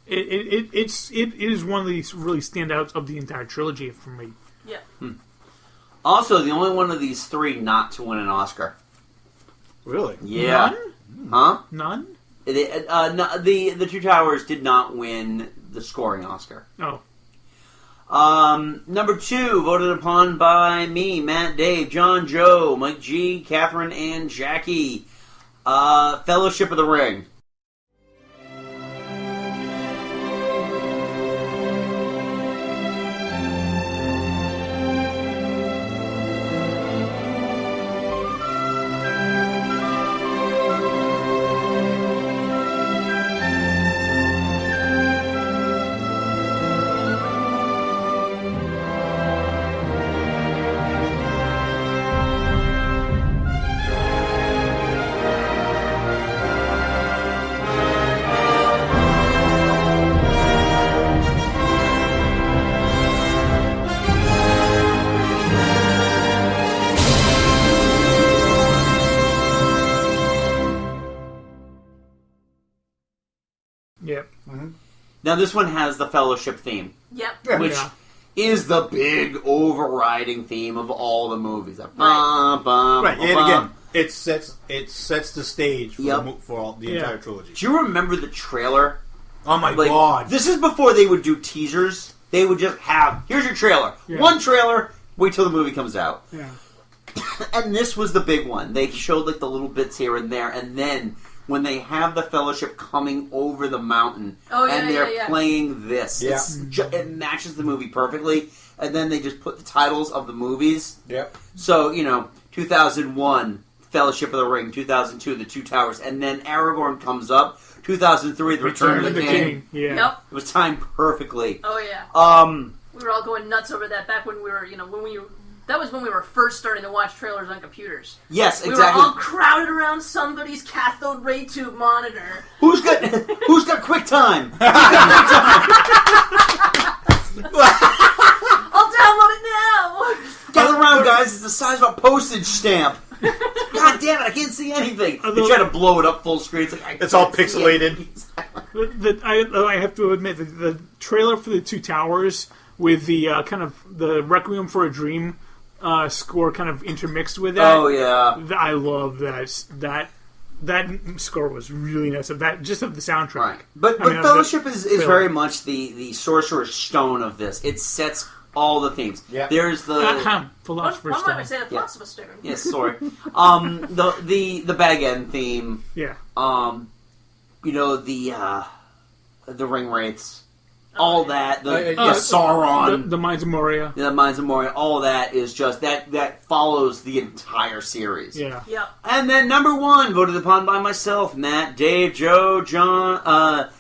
It is one of these really standouts of the entire trilogy for me. Yeah. Also, the only one of these three not to win an Oscar. Really? Yeah. None? Huh? None? The Two Towers did not win the scoring Oscar. Oh. Number 2, voted upon by me, Matt, Dave, John, Joe, Mike G, Catherine, and Jackie. Fellowship of the Ring. Yep. Mm-hmm. Now, this one has the Fellowship theme. Yep. Which is the big overriding theme of all the movies. Right, and again, it sets the stage for all the entire trilogy. Do you remember the trailer? Oh my god! This is before they would do teasers. They would just have, here's your trailer. Yeah. One trailer, wait till the movie comes out. Yeah. And this was the big one. They showed like the little bits here and there, and then when they have the Fellowship coming over the mountain, and they're playing this, it matches the movie perfectly. And then they just put the titles of the movies. Yep. So 2001, Fellowship of the Ring. 2002, The Two Towers, and then Aragorn comes up. 2003, The Return of the King. Yeah. Yep. It was timed perfectly. Oh yeah. We were all going nuts over that back when we were, that was when we were first starting to watch trailers on computers. Yes, we exactly. We were all crowded around somebody's cathode ray tube monitor. Who's got QuickTime? I'll download it now. Gather around, guys. It's the size of a postage stamp. God damn it! I can't see anything. They try to blow it up full screen. It's all pixelated. I have to admit the trailer for The Two Towers with the kind of the Requiem for a Dream score kind of intermixed with that. Oh yeah, I love that. That score was really nice. Of the soundtrack. Right. But Fellowship is very much the Sorcerer's Stone of this. It sets all the themes. Yeah. There's the Philosopher's Stone. I say the Philosopher's Stone. Yes, sorry. The Bag End theme. Yeah. The Ring Wraiths. All that. The yes, Sauron. The Mines of Moria. The Mines of Moria. All that is just that follows the entire series. Yeah. Yep. And then number 1, voted upon by myself, Matt, Dave, Joe, John,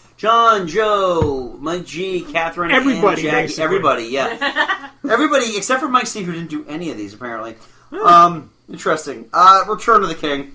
Joe, Mike G, Catherine, everybody, and Jackie. basically. Everybody, yeah. Everybody except for Mike C, who didn't do any of these, apparently. Interesting. Return of the King.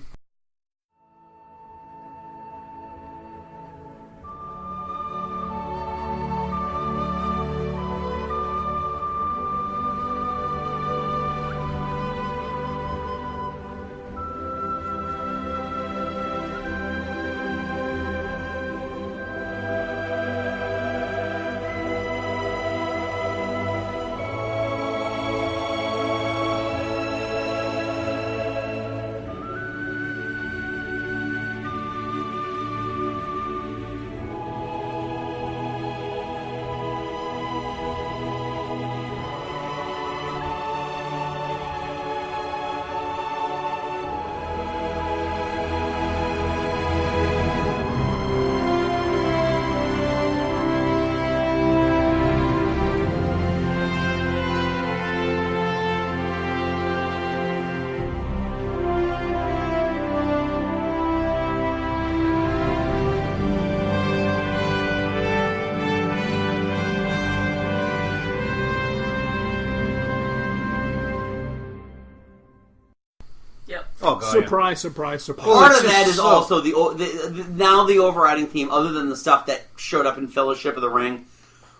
Surprise! Part of that is also the overriding theme, other than the stuff that showed up in Fellowship of the Ring,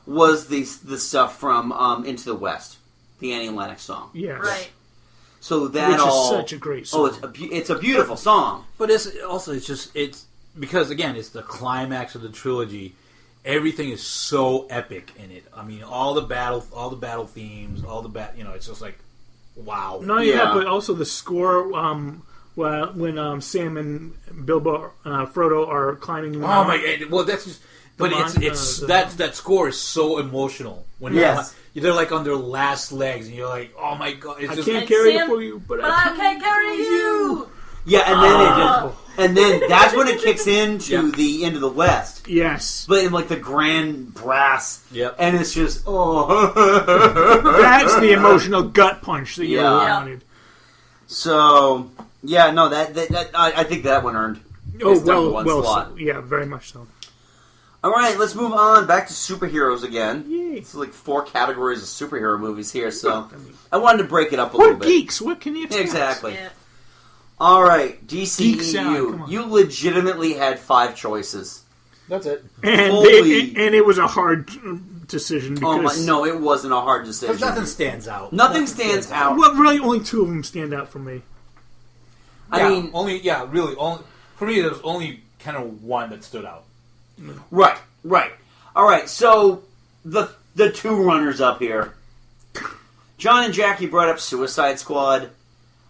was the stuff from Into the West, the Annie Lennox song. Yes. Right. So that Which is such a great song. it's a beautiful song. But it's because again, it's the climax of the trilogy. Everything is so epic in it. I mean, all the battle themes, it's just like, wow. Not only that, but also the score. When Sam and Bilbo, Frodo are climbing. The oh my god! Well, that's just. But that score is so emotional when they're like on their last legs, and you're like, oh my god! It's I can't carry it for you, but I can't carry you. Yeah, and then that's when it kicks into the Into the West. Yes, but in like the grand brass. Yep. And it's just that's the emotional gut punch that you wanted. So I think that one earned. Slot. Yeah, very much so. All right, let's move on back to superheroes again. Yay. It's like 4 categories of superhero movies here, so I wanted to break it up a little bit. We're geeks. What can you expect? Exactly. Yeah. All right, Geek Salad, come DCEU. on. You legitimately had 5 choices. That's it. And it was a hard decision because no, it wasn't a hard decision. Because nothing stands out. Nothing stands out. Well, really, only 2 of them stand out for me. I mean, only for me, there was only kind of one that stood out. Right. All right, so the 2 runners up here. John and Jackie brought up Suicide Squad.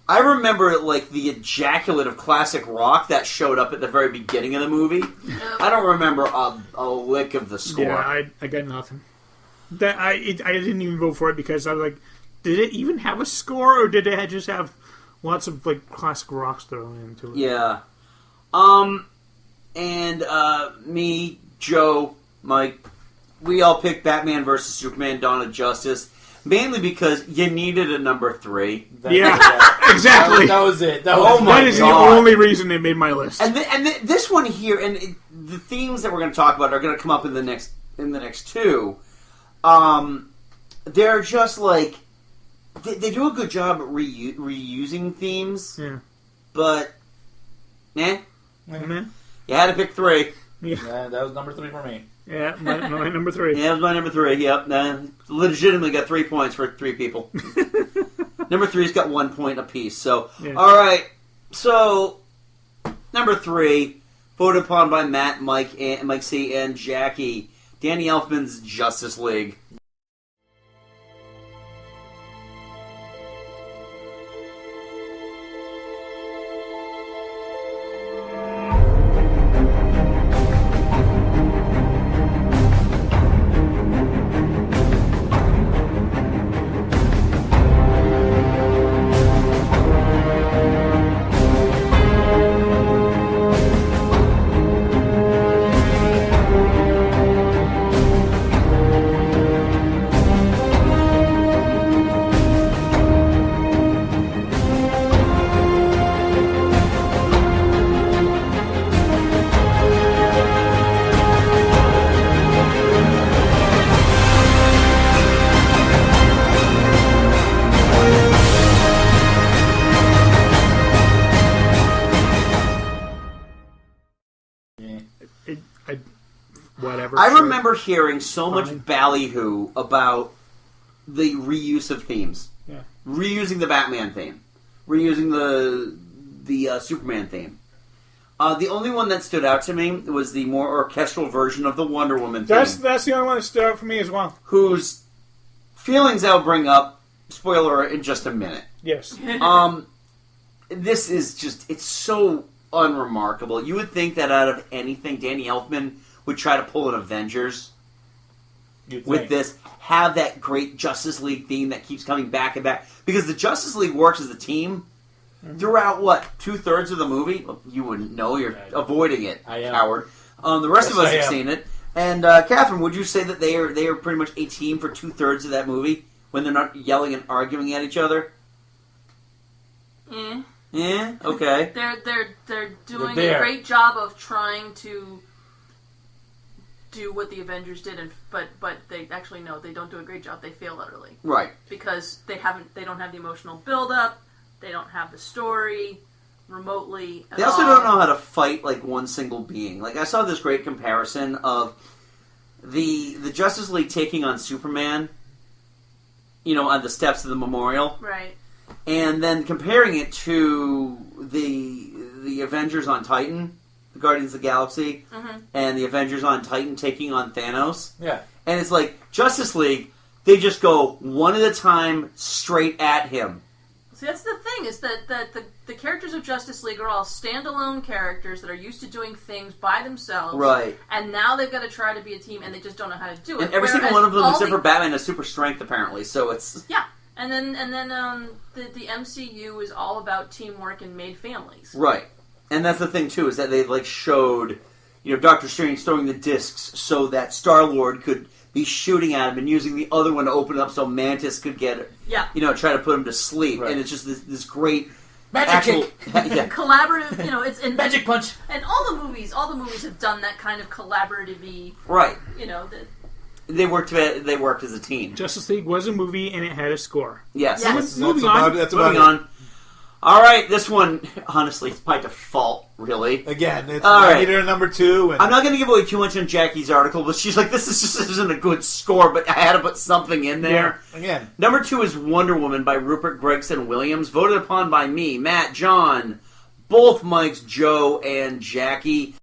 I remember like the ejaculate of classic rock that showed up at the very beginning of the movie. I don't remember a lick of the score. Yeah, I got nothing. I didn't even vote for it because I was like, did it even have a score, or did it just have lots of like classic rocks thrown into it? Yeah. And me, Joe, Mike, we all picked Batman vs. Superman: Dawn of Justice, mainly because you needed a number 3. Exactly. That was it. That is the only reason it made my list. And this one here, and the themes that we're going to talk about are going to come up in the next 2. They're just like they do a good job at reusing themes. Yeah. But, Mm-hmm. You had to pick 3. Yeah, that was number 3 for me. Yeah, my number 3. Yeah, that was my number 3. Yep, legitimately got 3 points for 3 people. Number 3's got 1 point apiece. So, all right. So, number 3, voted upon by Matt, Mike C, and Jackie. Danny Elfman's Justice League. Whatever. I remember hearing so much ballyhoo about the reuse of themes. Yeah. Reusing the Batman theme. Reusing the Superman theme. The only one that stood out to me was the more orchestral version of the Wonder Woman theme. That's the only one that stood out for me as well. Whose feelings I'll bring up, spoiler, in just a minute. Yes. This is just, it's so unremarkable. You would think that out of anything, Danny Elfman would try to pull an Avengers with this, have that great Justice League theme that keeps coming back and back. Because the Justice League works as a team throughout, 2/3 of the movie? Well, you wouldn't know, you're avoiding it, coward. The rest of us have seen it. And, Catherine, would you say that they are pretty much a team for 2/3 of that movie when they're not yelling and arguing at each other? Yeah, okay. They're doing a great job of trying to do what the Avengers did, but they actually they don't do a great job. They fail utterly. Right. Because they don't have the emotional build up. They don't have the story. remotely. They also don't know how to fight like one single being. Like I saw this great comparison of the Justice League taking on Superman, on the steps of the memorial, right? And then comparing it to the Avengers on Titan, the Guardians of the Galaxy, and the Avengers on Titan taking on Thanos. Yeah. And it's like, Justice League, they just go one at a time straight at him. See, that's the thing, is that the characters of Justice League are all standalone characters that are used to doing things by themselves. Right. And now they've got to try to be a team, and they just don't know how to do it. And every single one of them, except for Batman, has super strength, apparently, so it's... Yeah. And then the MCU is all about teamwork and made families. Right. And that's the thing, too, is that they, showed, Doctor Strange throwing the discs so that Star-Lord could be shooting at him and using the other one to open it up so Mantis could get it. Yeah. Try to put him to sleep. Right. And it's just this great... Magic kick! Yeah. Collaborative, it's... Magic punch! And all the movies have done that kind of collaborative-y... Right. They worked as a team. Justice League was a movie and it had a score. Yes. Moving on. Moving on. All right, this one, honestly, it's by default, really. Again, it's right. number 2. And... I'm not going to give away too much on Jackie's article, but she's like, this isn't a good score, but I had to put something in there. Yeah. Again. Number 2 is Wonder Woman by Rupert Gregson Williams, voted upon by me, Matt, John, both Mikes, Joe, and Jackie.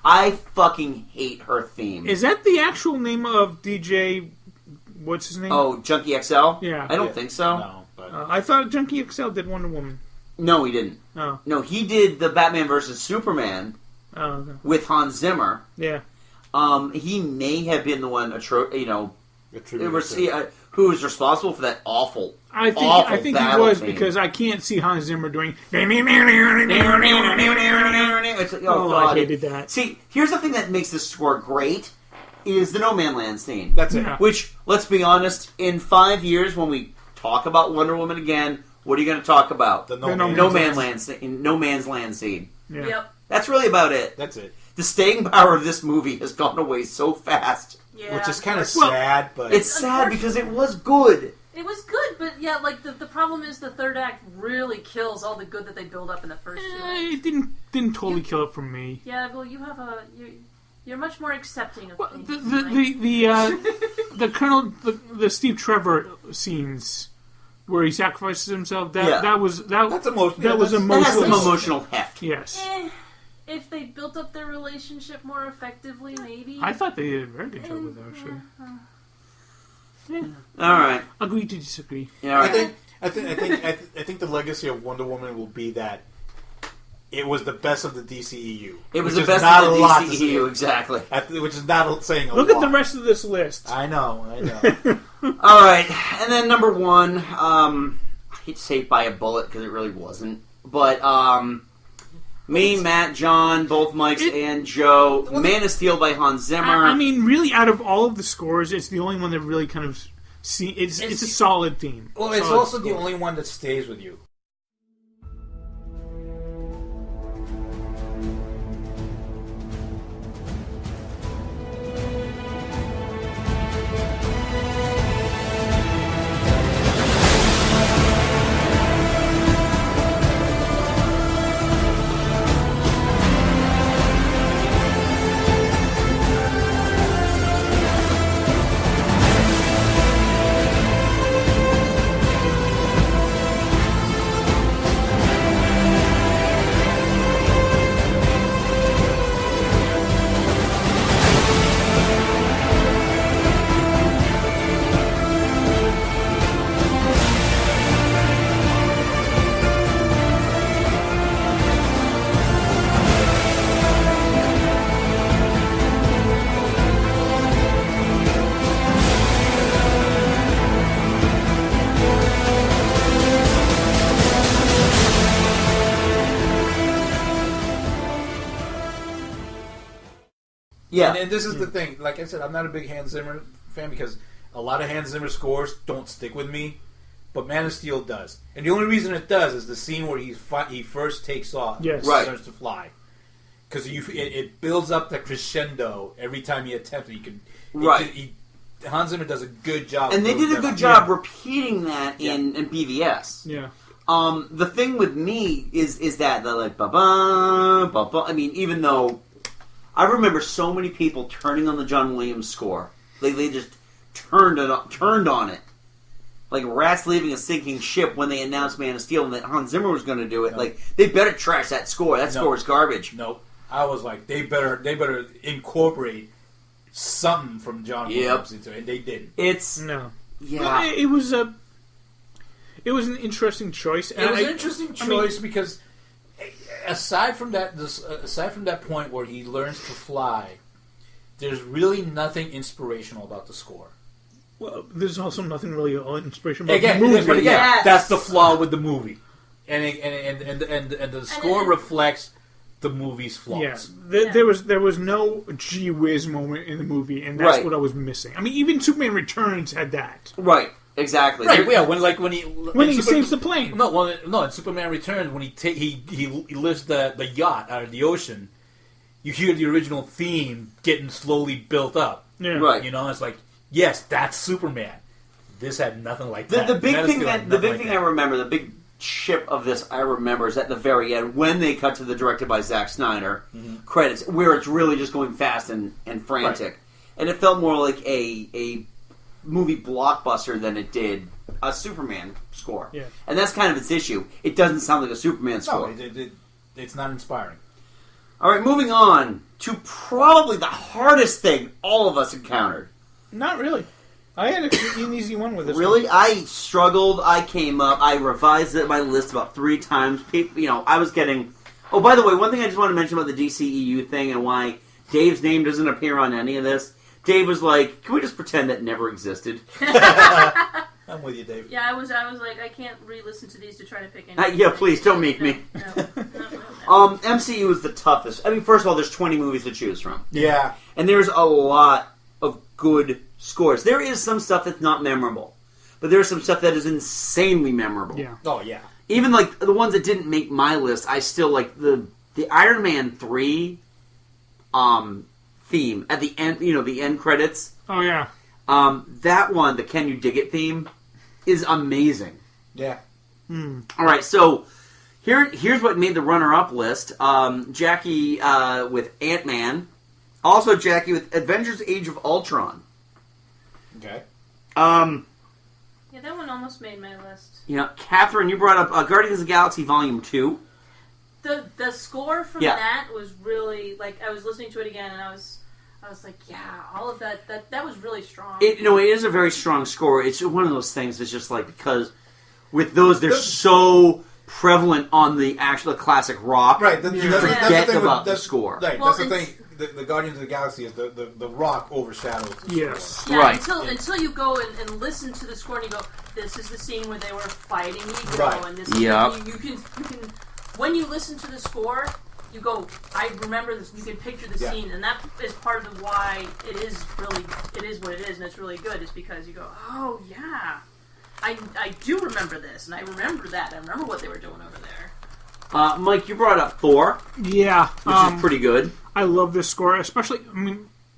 I fucking hate her theme. Is that the actual name of DJ? What's his name? Oh, Junkie XL? Yeah. I don't think so. No, but... I thought Junkie XL did Wonder Woman. No, he didn't. Oh. No, he did the Batman vs. Superman okay. with Hans Zimmer. Yeah. He may have been the one, who was responsible for that awful I think he was theme. Because I can't see Hans Zimmer doing. I hated that. See, here's the thing that makes this score great: is the No Man Land scene. That's it. Yeah. Which, let's be honest, in 5 years when we talk about Wonder Woman again, what are you going to talk about? The No Man's Land scene. Yeah. Yep. That's really about it. That's it. The staying power of this movie has gone away so fast. Yeah. Which is kind of sad, but... It's sad because it was good. It was good, but yeah, like the problem is the third act really kills all the good that they build up in the first two. It didn't totally kill it for me. Yeah, well, you're much more accepting of things. The Colonel, the Steve Trevor scenes where he sacrifices himself. That was that's emotional. That was That emotional. has some emotional heft. Yes. If they built up their relationship more effectively, maybe. I thought they did a very good job with that, actually. Yeah. All right. Agree to disagree. Yeah, all right. I think the legacy of Wonder Woman will be that it was the best of the DCEU. It was the which best is not of a the lot to DCEU, say. exactly. Which is not saying a lot. Look at the rest of this list. I know. All right, and then number one, I hate to say by a bullet because it really wasn't, but me, Matt, John, both Mikes, and Joe, Man of Steel by Hans Zimmer. I mean, really, out of all of the scores, it's the only one that really kind of it's a solid theme. Well, it's also the only one that stays with you. Yeah. And this is the thing. Like I said, I'm not a big Hans Zimmer fan because a lot of Hans Zimmer scores don't stick with me, but Man of Steel does. And the only reason it does is the scene where he first takes off, Yes. Right. starts to fly, because it builds up the crescendo every time he attempts it. You can Right. Hans Zimmer does a good job, And they did a good job repeating that in BVS. Yeah. The thing with me is that the like ba-ba, ba-ba. I mean, even though I remember so many people turning on the John Williams score, they just turned on it, like rats leaving a sinking ship when they announced Man of Steel and that Hans Zimmer was going to do it. No. Like they better trash that score. That score is garbage. Nope. I was like, they better incorporate something from John Williams into it, and they didn't. No. Yeah. Well, it was an interesting choice. It was an interesting choice because aside from that point where he learns to fly, there's really nothing inspirational about the score. Well, there's also nothing really inspirational about Again, the movie. but again, Yes. that's the flaw with the movie, and the score reflects the movie's flaws. Yeah, there was no gee whiz moment in the movie, and that's what I was missing. I mean, even Superman Returns had that. Right. Exactly. Right. Yeah. When he saves the plane. No. In Superman Returns, when he lifts the yacht out of the ocean, you hear the original theme getting slowly built up. Yeah. Right. You know, it's like, yes, that's Superman. This had nothing like The that. big thing I remember, the big chip of this I remember is at the very end when they cut to the directed by Zack Snyder credits, where it's really just going fast and frantic, and it felt more like a movie blockbuster than it did a Superman score. Yeah. And that's kind of its issue. It doesn't sound like a Superman score. No, it's not inspiring. All right, moving on to probably the hardest thing all of us encountered. Not really. I had an easy one with this. Really? one. I struggled. I came up. I revised my list about 3 times. I was getting... Oh, by the way, one thing I just want to mention about the DCEU thing and why Dave's name doesn't appear on any of this. Dave was like, can we just pretend that never existed? I'm with you, Dave. Yeah, I was like, I can't re-listen to these to try to pick any. Yeah, please, don't make me. No. MCU is the toughest. I mean, first of all, there's 20 movies to choose from. Yeah. And there's a lot of good scores. There is some stuff that's not memorable. But there's some stuff that is insanely memorable. Yeah. Oh, yeah. Even, like, the ones that didn't make my list, I still, like, the Iron Man 3 theme at the end, the end credits. Oh, yeah. That one, the Can You Dig It theme, is amazing. Yeah. All right, so here's what made the runner-up list. Jackie with Ant-Man. Also Jackie with Avengers Age of Ultron. Okay. Yeah, that one almost made my list. Catherine, you brought up Guardians of the Galaxy Volume 2. The score from that was really, like, I was listening to it again and I was like, yeah, all of that was really strong. It is a very strong score. It's one of those things that's just like, because with those, they're so prevalent on the actual classic rock. Right. You That's forget the thing about with, the score. Right. Well, that's the thing. The Guardians of the Galaxy is the rock overshadows the Yes. score. Yeah, Right. until you go and listen to the score and you go, this is the scene where they were fighting Negro, Right. and this is Yep. you can when you listen to the score, you go, I remember this. You can picture the Yeah. scene, and that is part of why it is what it is, and it's really good. Is because you go, oh yeah, I do remember this, and I remember that. I remember what they were doing over there. Mike, you brought up Thor, Yeah, which is pretty good. I love this score, especially.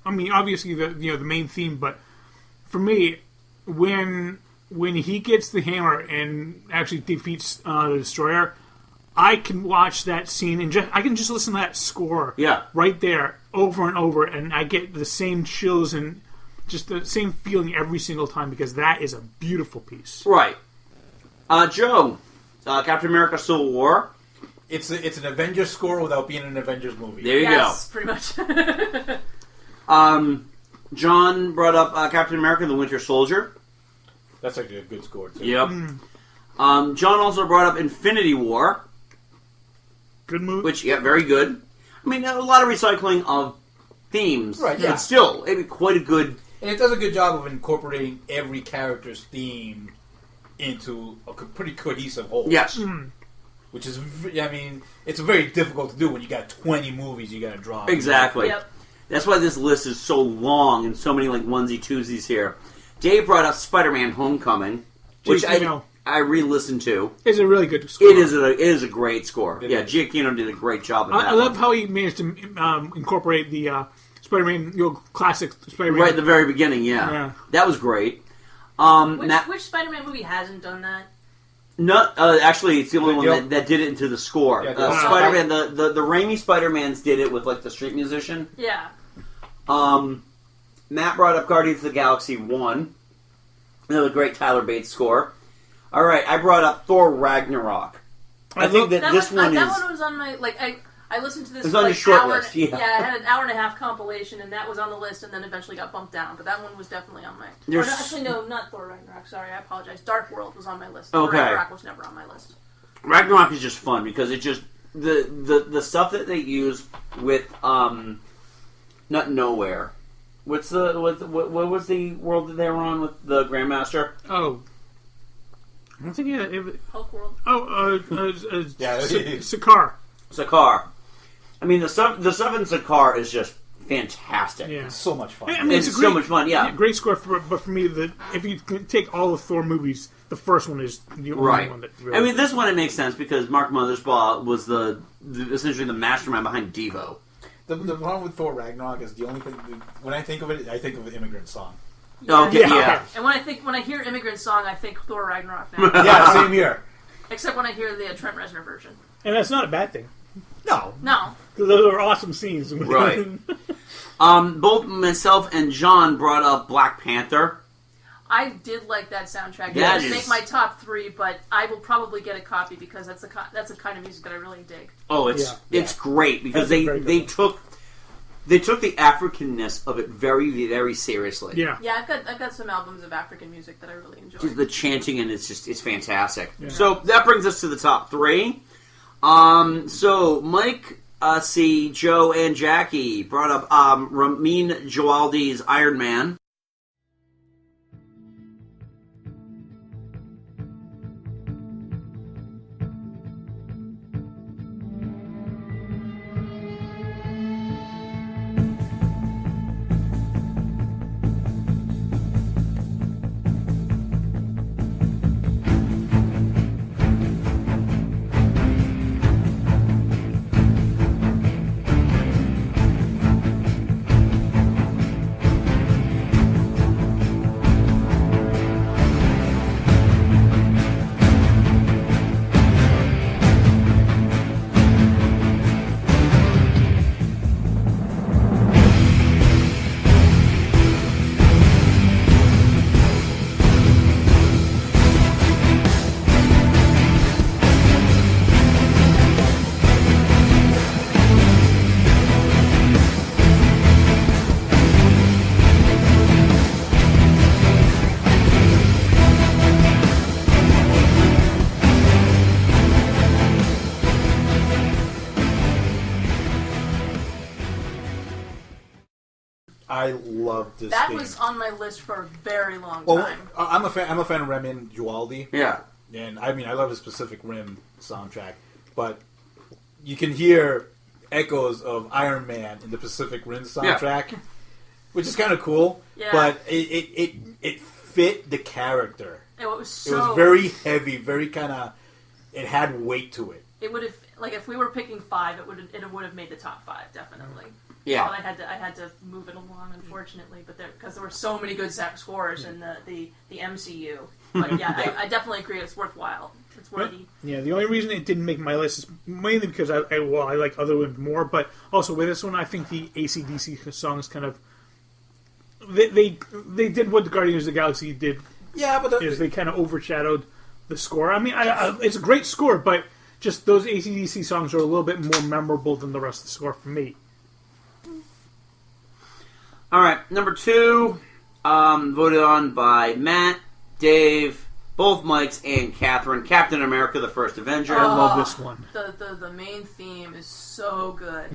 I mean, obviously the main theme, but for me, when he gets the hammer and actually defeats the Destroyer, I can watch that scene and I can just listen to that score, right there over and over, and I get the same chills and just the same feeling every single time because that is a beautiful piece. Right. Joe, Captain America: Civil War. It's an Avengers score without being an Avengers movie. There you Yes, pretty much. go. John brought up Captain America: The Winter Soldier. That's actually a good score too. Yep. John also brought up Infinity War. Good movie. Which, very good. I mean, a lot of recycling of themes. Right, yeah. But still, it'd be quite a good... And it does a good job of incorporating every character's theme into a pretty cohesive whole. Yes. Which is, I mean, it's very difficult to do when you got 20 movies you got to draw. Exactly. Yep. That's why this list is so long and so many like onesie-twosies here. Dave brought up Spider-Man: Homecoming, which I re-listened to. It's a really good score. It is a great score. Giacchino did a great job of that. I love how he managed to incorporate the Spider-Man, classic Spider-Man. Right at the very beginning, yeah. That was great. Which Spider-Man movie hasn't done that? No, actually, it's the only one that did it into the score. Yeah, Spider-Man, the Raimi Spider-Mans did it with like the street musician. Yeah. Matt brought up Guardians of the Galaxy 1. Another great Tyler Bates score. All right, I brought up Thor Ragnarok. I think that this one was on my I listened to this. It was on your short list. Yeah, I had an hour and a half compilation, and that was on the list, and then eventually got bumped down. But that one was definitely on my. No, not Thor Ragnarok. Sorry, I apologize. Dark World was on my list. Okay. Ragnarok was never on my list. Ragnarok is just fun because it just the stuff that they use with not Nowhere. What was the world that they were on with the Grandmaster? Oh. I don't think Hulk World. Sakaar. Sakaar. I mean, the stuff in Sakaar is just fantastic. Yeah. It's so much fun. I mean, it's so much fun, yeah. Great score, but for me, if you take all the Thor movies, the first one is the only one that really... I mean, this one, it makes sense because Mark Mothersbaugh was essentially the mastermind behind Devo. The problem with Thor Ragnarok is the only thing... When I think of it, I think of an Immigrant Song. Okay, yeah. And when I hear Immigrant Song, I think Thor Ragnarok now. Yeah, same here. Except when I hear the Trent Reznor version. And that's not a bad thing. No. Because those are awesome scenes. Right. Both myself and John brought up Black Panther. I did like that soundtrack. It That didn't make my top 3, but I will probably get a copy because that's the kind of music that I really dig. Oh, it's great because they took the Africanness of it very, very seriously. Yeah. Yeah, I've got some albums of African music that I really enjoy. Just the chanting and it's fantastic. Yeah. So that brings us to the top 3. So Mike, C, Joe, and Jackie brought up Ramin Djawadi's Iron Man. I love this That theme. was on my list for a very long Well, time. I'm a fan of Ramin Djawadi. Yeah. And I mean, I love his Pacific Rim soundtrack, but you can hear echoes of Iron Man in the Pacific Rim soundtrack, which is kind of cool. Yeah. But it fit the character. It was It was very heavy, very kind of. It had weight to it. It would have, like, if we were picking 5, it would have made the top 5 definitely. Yeah. But I had to move it along, unfortunately, because there were so many good scores in the MCU. But yeah, I definitely agree. It's worthwhile. It's worthy. Yeah, the only reason it didn't make my list is mainly because I like other ones more, but also with this one, I think the AC/DC songs kind of they did what the Guardians of the Galaxy did. Yeah, but they kind of overshadowed the score. I mean, it's a great score, but just those AC/DC songs are a little bit more memorable than the rest of the score for me. All right, number 2, voted on by Matt, Dave, both Mikes, and Catherine. Captain America: The First Avenger. I love this one. The main theme is so good.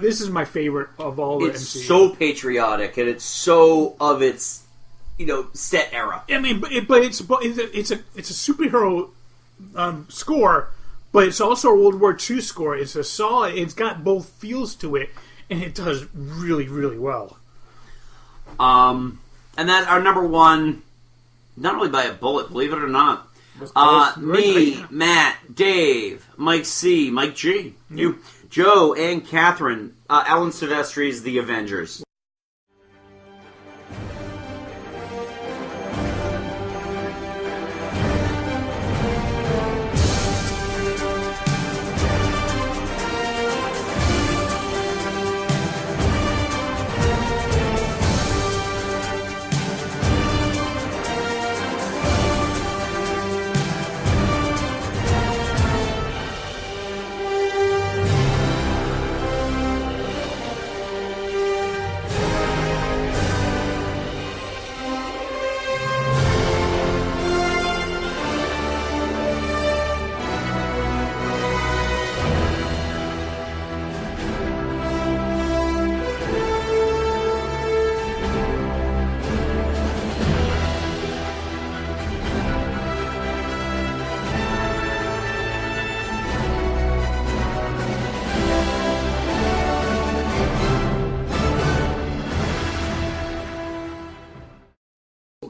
This is my favorite of all the It's MCU. so patriotic, and it's so of its set era. I mean, but it's a superhero score, but it's also a World War II score. It's a solid. It's got both feels to it, and it does really, really well. And that our number 1, not only by a bullet, believe it or not. Me, Matt, Dave, Mike C, Mike G, you, Joe, and Catherine. Alan Silvestri's The Avengers.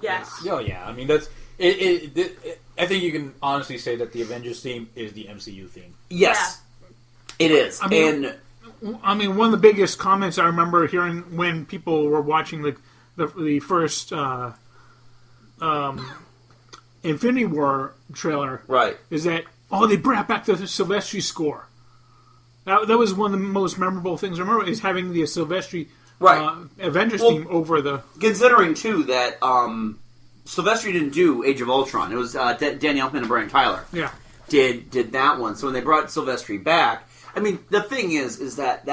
Yes. Oh yeah, I mean that's it. I think you can honestly say that the Avengers theme is the MCU theme. Yes, it is. I mean, one of the biggest comments I remember hearing when people were watching the first Infinity War trailer, right, is that they brought back the Silvestri score. That was one of the most memorable things I remember, is having the Silvestri Avengers theme over the... Considering, too, that Silvestri didn't do Age of Ultron. It was Danny Elfman and Brian Tyler. Yeah. Did that one. So when they brought Silvestri back... I mean, the thing is that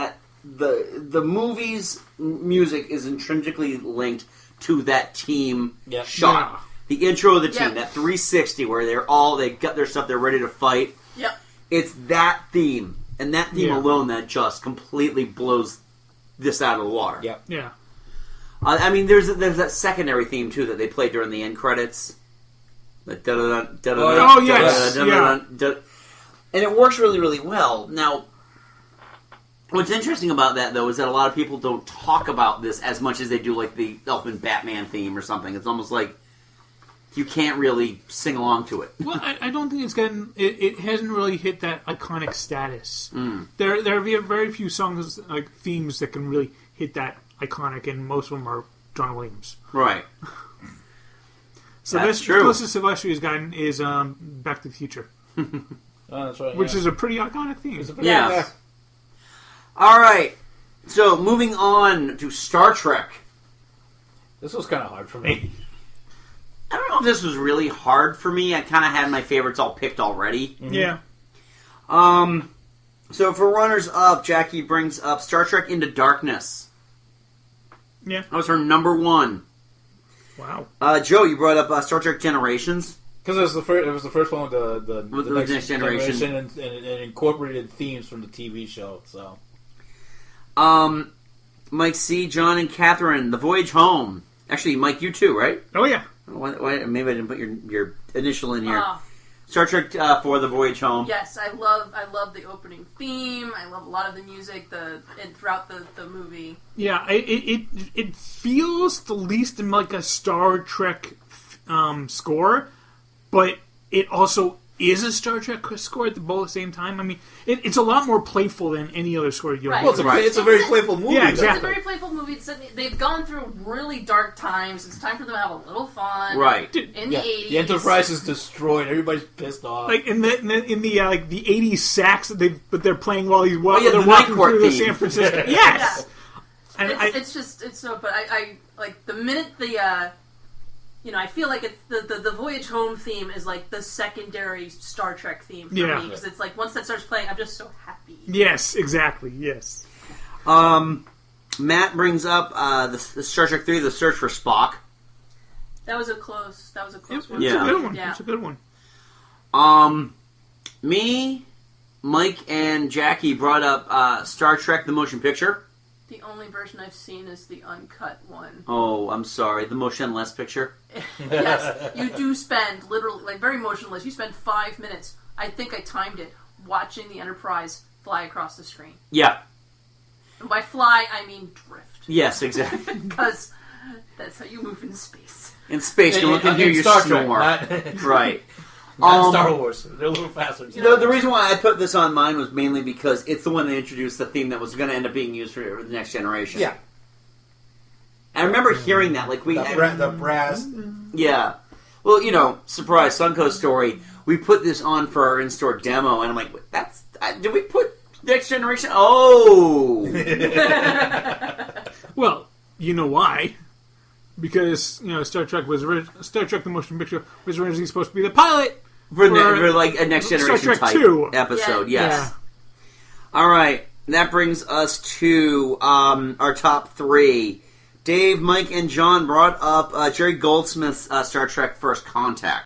the movie's music is intrinsically linked to that team shot. Yeah. The intro of the team, that 360 where they got their stuff, they're ready to fight. Yep. It's that theme. And that theme alone that just completely blows this out of the water. Yep. Yeah. I mean, there's that secondary theme too that they play during the end credits. And it works really, really well. Now, what's interesting about that though is that a lot of people don't talk about this as much as they do like the Elfman Batman theme or something. It's almost like you can't really sing along to it. Well, I don't think it's gotten. It hasn't really hit that iconic status. There are very few songs like themes that can really hit that iconic, and most of them are John Williams. Right. So That's the true. closest Sylvester has gotten is Back to the Future, That's right. which is a pretty iconic theme. Yes. All right. So moving on to Star Trek. This was kind of hard for me. I don't know if this was really hard for me. I kind of had my favorites all picked already. Yeah. So for runners up, Jackie brings up Star Trek Into Darkness. Yeah. That was her number 1. Wow. Joe, you brought up Star Trek Generations. Because it was the first one with the Next Generation. and it incorporated themes from the TV show. So, Mike C, John, and Catherine, The Voyage Home. Actually, Mike, you too, right? Oh yeah. Why, maybe I didn't put your initial in here. Oh. Star Trek for The Voyage Home. Yes, I love the opening theme. I love a lot of the music throughout the movie. Yeah. It feels the least in like a Star Trek score, but it also is a Star Trek score at the same time. I mean, it's a lot more playful than any other score you'll Right. well, it's a very playful movie. Yeah, It's exactly. a very playful movie. They've gone through really dark times. It's time for them to have a little fun. Right. In the 80s. The Enterprise is destroyed. Everybody's pissed off. Like in the like the 80s sax that they're playing while they're the walking Night Court through the theme. San Francisco. Yes. And It's so. But I like the minute I feel like it's the Voyage Home theme is like the secondary Star Trek theme for me because it's like once that starts playing, I'm just so happy. Yes, exactly. Yes. Matt brings up the Star Trek 3, The Search for Spock. That was a close one. Yeah. It's a good one. Yeah. It's a good one. Me, Mike, and Jackie brought up Star Trek The Motion Picture. The only version I've seen is the uncut one. Oh, I'm sorry. The motionless picture. Yes, you do spend literally, like very motionless. You spend 5 minutes. I think I timed it watching the Enterprise fly across the screen. Yeah. And by fly, I mean drift. Yes, exactly. Because that's how you move in space. In space, no one can hear you Star Trek, snore. not, Right. not Star Wars. They're a little faster. The reason why I put this on mine was mainly because it's the one that introduced the theme that was going to end up being used for the Next Generation. Yeah. I remember hearing that. Like The brass. Yeah. Well, surprise, Suncoast story. We put this on for our in-store demo, and I'm like, did we put Next Generation? Oh! Well, you know why? Because Star Trek The Motion Picture was originally supposed to be the pilot For like a Next Generation Star Trek type 2 episode, yes. Yeah. All right, that brings us to our top 3. Dave, Mike, and John brought up Jerry Goldsmith's Star Trek First Contact.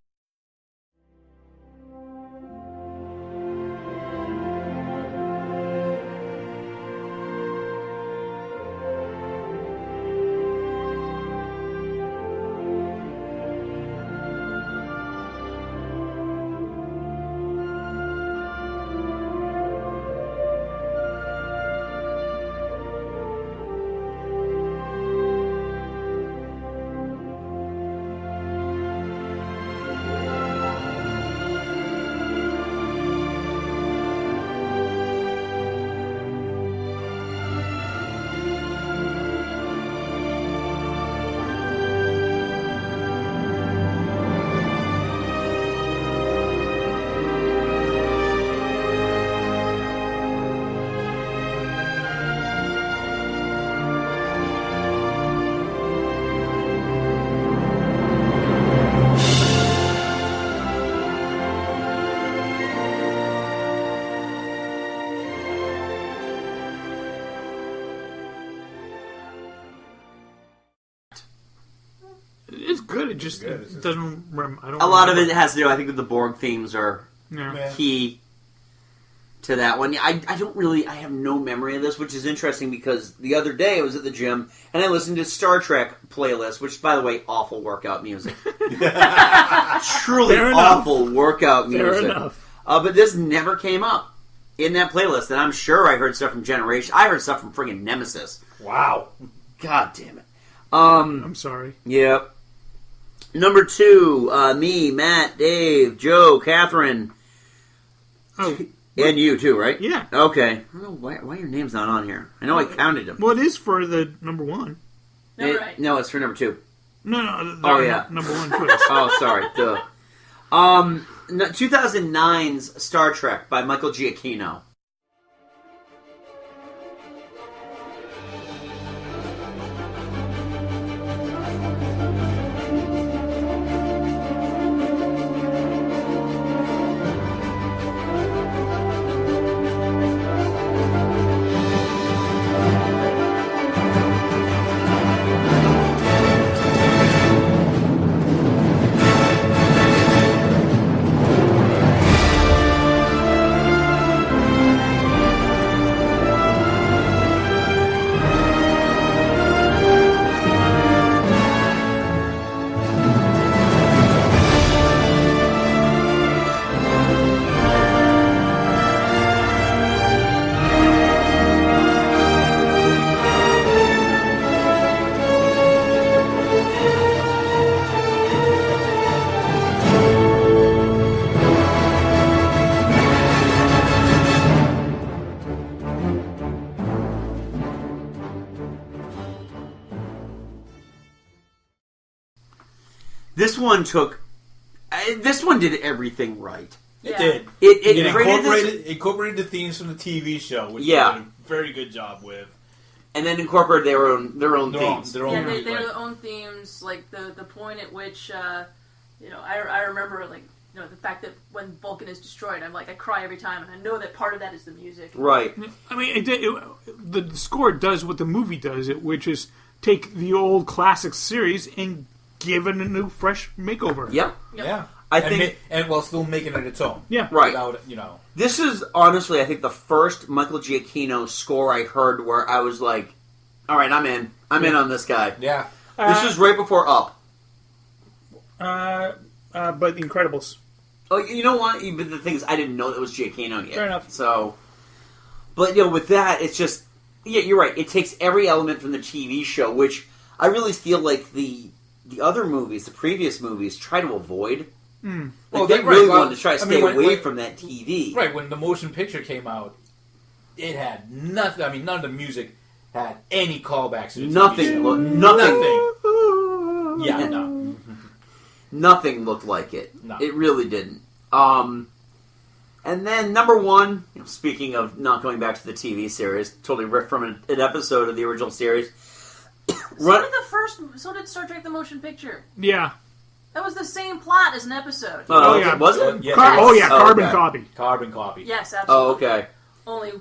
It's good. It just doesn't. I don't. A lot of it has to do, I think, with the Borg themes are Yeah. key to that one. I have no memory of this, which is interesting because the other day I was at the gym and I listened to Star Trek playlist, which, by the way, awful workout music. Truly Fair enough. awful workout music. Fair enough. But this never came up in that playlist, and I'm sure I heard stuff from Generation. I heard stuff from friggin' Nemesis. Wow. God damn it. I'm sorry. Yep. Number 2, me, Matt, Dave, Joe, Catherine. Oh. And you too, right? Yeah. Okay. I don't know why your name's not on here. I know I counted them. Well, it is for the number 1. No, right. No, it's for number 2. No. Yeah. Number 1 choice. Oh, sorry. Duh. 2009's Star Trek by Michael Giacchino. This one did everything right. It did. It incorporated the themes from the TV show, which Yeah. they did a very good job with. And then incorporated their own themes. Their own Yeah, themes, they're right. their own themes. Like the point at which, I remember the fact that when Vulcan is destroyed, I cry every time, and I know that part of that is the music. Right. I mean, the score does what the movie does, which is take the old classic series and give it a new, fresh makeover. Yep. Yeah. I think, while still making it its own. Yeah. Right. Without, This is honestly, I think, the first Michael Giacchino score I heard where I was like, all right, I'm in. I'm in on this guy. Yeah. This was right before Up. But The Incredibles. Oh, you know what? But the thing is, I didn't know that was Giacchino yet. Fair enough. So, but with that, it's just, you're right. It takes every element from the TV show, which I really feel like the other movies, the previous movies, try to avoid. Well, they really wanted to try to stay away from that TV. Right, when the motion picture came out, it had nothing. I mean, none of the music had any callbacks to the Nothing. TV show. Nothing. Yeah, no. Nothing looked like it. No. It really didn't. And then number 1, speaking of not going back to the TV series, totally ripped from an episode of the original series. So did Star Trek: The Motion Picture. Yeah. That was the same plot as an episode. Oh, yeah. Was it? Yes. Carbon okay. copy. Carbon copy. Yes, absolutely. Oh, okay. Only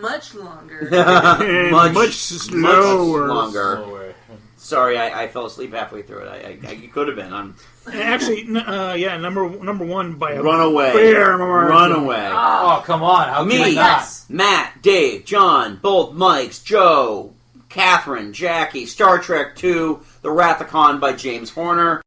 much longer. And much slower. Much longer. Sorry, I fell asleep halfway through it. I could have been. Actually, number 1 by a Runaway. fair margin. Runaway. Oh, come on. How Me, can I not? Yes. Matt, Dave, John, both Mikes, Joe, Catherine, Jackie, Star Trek II, The Wrath of Khan by James Horner.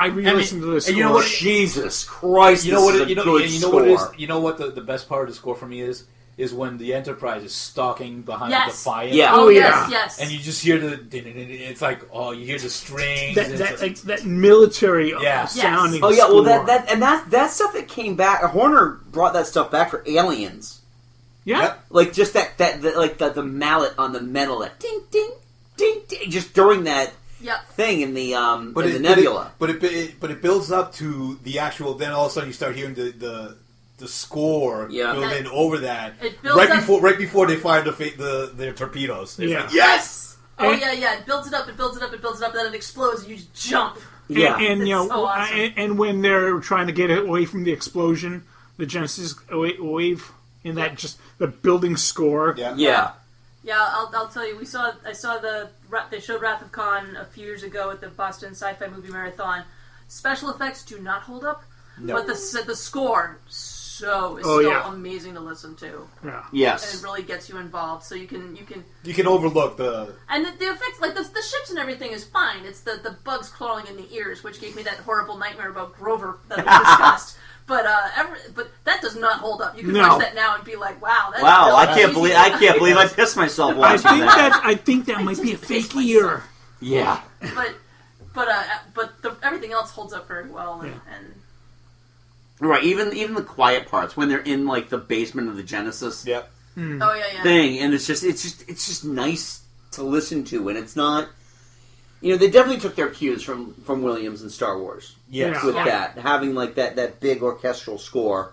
I re-listened to the score. and you know what? Jesus Christ! You know what? This is a You know good what it is. score. You know what the best part of the score for me is when the Enterprise is stalking behind Yes. the fire. Yeah. Oh, yeah. yes. And you just hear it's like, oh, you hear the strings. and it's like- that military Yeah. sounding. Oh yeah, well score. that stuff that came back. Horner brought that stuff back for Aliens. yeah. Yep. Like just the mallet on the metal, that ding ding ding ding, just during that Yep. thing in the nebula. But it builds up to the actual. Then all of a sudden you start hearing the score Yeah. build in over that. It builds up- right before they fire their torpedoes. It's Yeah. like, yes. Oh yeah. It builds it up. It builds it up. It builds it up. Then it explodes, and you just jump. Yeah, and you know, so awesome. and when they're trying to get away from the explosion, the Genesis wave in that just the building score. Yeah. yeah. Yeah, I'll tell you. I saw they showed Wrath of Khan a few years ago at the Boston Sci-Fi Movie Marathon. Special effects do not hold up, No. but the score is still amazing to listen to, Yeah. and Yes. it really gets you involved. So you can You can overlook the. and the effects like the ships and everything is fine. It's the bugs crawling in the ears, which gave me that horrible nightmare about Grover that we discussed. But that does not hold up. You can No. watch that now and be like, "Wow, that's Wow, still I can't easy." believe I pissed myself I watching think that. I think that might be a just fake pissed ear. myself. Yeah. But everything else holds up very well, and Right. Even the quiet parts when they're in like the basement of the Genesis Yep. oh yeah. thing, and it's just nice to listen to, and it's not. You know, they definitely took their cues from Williams and Star Wars. Yes. With Yeah. that, having like that big orchestral score,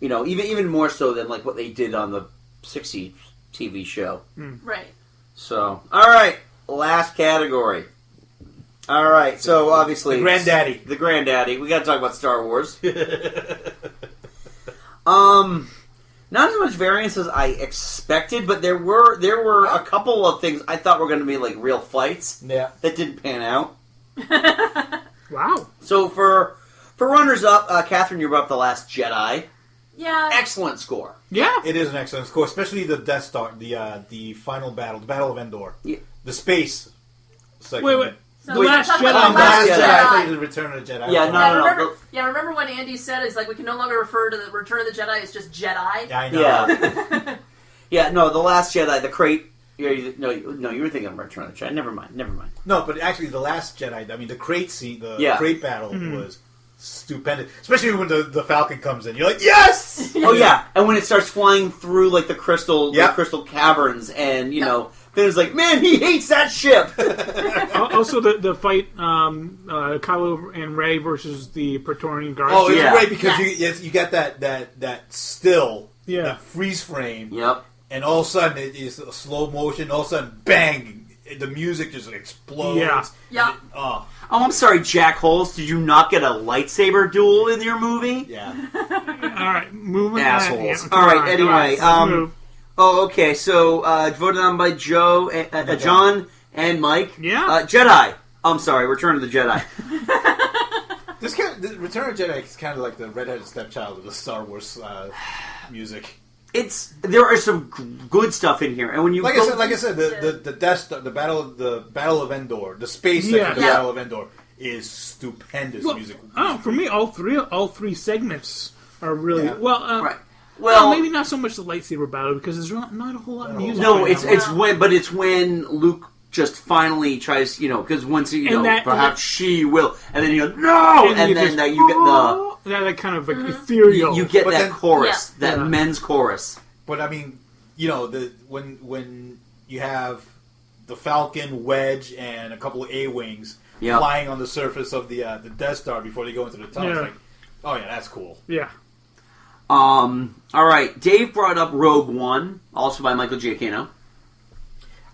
you know, even more so than like what they did on the 60s TV show. Right. So, all right, last category. All right, so obviously The granddaddy. the granddaddy. We got to talk about Star Wars. Not as much variance as I expected, but there were a couple of things I thought were going to be like real fights Yeah. that didn't pan out. Wow. So for runners up, Catherine, you brought up The Last Jedi. Yeah. Excellent score. Yeah. It is an excellent score, especially the Death Star, the final battle, the Battle of Endor, Yeah. the space segment. Wait. So The we're Last talking Jedi. about The Last Jedi. Jedi. I thought you did Return of the Jedi. Yeah, no. Remember when Andy said it's like we can no longer refer to the Return of the Jedi as just Jedi? Yeah, I know. Yeah. Yeah, no, The Last Jedi, the crate. You were thinking of Return of the Jedi. Never mind. No, but actually, the Last Jedi. I mean, the crate scene, the Yeah. crate battle was stupendous. Especially when the Falcon comes in, you're like, yes. Oh yeah, and when it starts flying through like the crystal caverns, and you know, Finn's like, man, he hates that ship. Also, the fight, Kylo and Rey versus the Praetorian Guards. Oh, it's Yeah. great because you got that still, Yeah. that freeze frame, Yep. and all of a sudden it is a slow motion. All of a sudden, bang! The music just explodes. Yeah. Yeah. Oh, Oh, I'm sorry, Jack Holes. Did you not get a lightsaber duel in your movie? yeah. All right, moving Assholes. on. All right, Come on, anyway, let's move. Oh, okay. So voted on by Joe, John, and Mike. Yeah. Jedi. I'm sorry, Return of the Jedi. The Return of the Jedi is kind of like the redheaded stepchild of the Star Wars music. There are some good stuff in here, and when you Like I said, the Death Star, the Battle of Endor, the space section of the Yeah. Battle of Endor is stupendous music. For me, all three segments are really Yeah. well. right. Well, Maybe not so much the lightsaber battle because there's not a whole lot of music. no, in that it's one. it's when Luke just finally tries, because once perhaps she will, and then you go no, and you then just, you get that kind of like ethereal. you get But that then- chorus, Yeah. that Yeah. men's chorus. But I mean, when you have the Falcon, Wedge, and a couple of A-wings Yeah. flying on the surface of the Death Star before they go into the tunnel, Yeah. it's like, oh yeah, that's cool. yeah. All right, Dave brought up Rogue One, also by Michael Giacchino.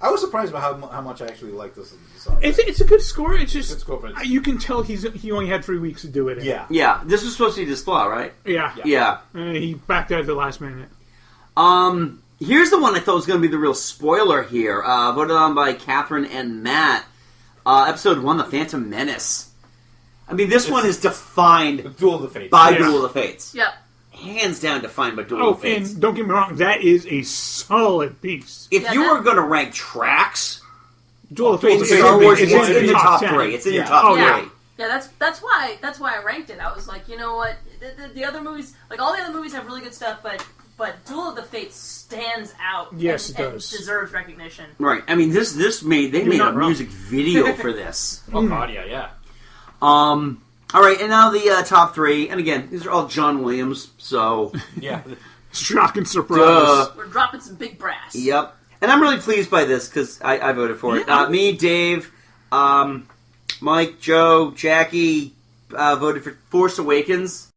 I was surprised by how much I actually like this song. It's a good score. It's just Good score, but it's- you can tell he only had 3 weeks to do it. In. Yeah. Yeah, this was supposed to be Desplat, right? yeah. Yeah. He backed out at the last minute. Here's the one I thought was going to be the real spoiler here. Voted on by Catherine and Matt. Episode 1, The Phantom Menace. I mean, this one is defined Duel of the Fates. by Yeah. Duel of the Fates. Yep. Hands down defined by Duel Oh, of the Fates. and don't get me wrong, that is a solid piece. If Yeah, you that- were going to rank tracks, Duel of Duel of Fates the is Fates Star Wars is is in the top 10. 3. It's in Yeah. your top Oh, 3. yeah. Yeah, that's why I ranked it. I was like, you know what, the other movies, like all the other movies, have really good stuff, but Duel of the Fates stands out. Yes, and, it does. And deserves recognition. Right. I mean, they made a not wrong. music video for this. Oh God, yeah. All right, and now the top 3, and again, these are all John Williams. So Yeah. Shock and surprise. We're dropping some big brass. Yep. And I'm really pleased by this because I voted for it. Me, Dave, Mike, Joe, Jackie voted for Force Awakens.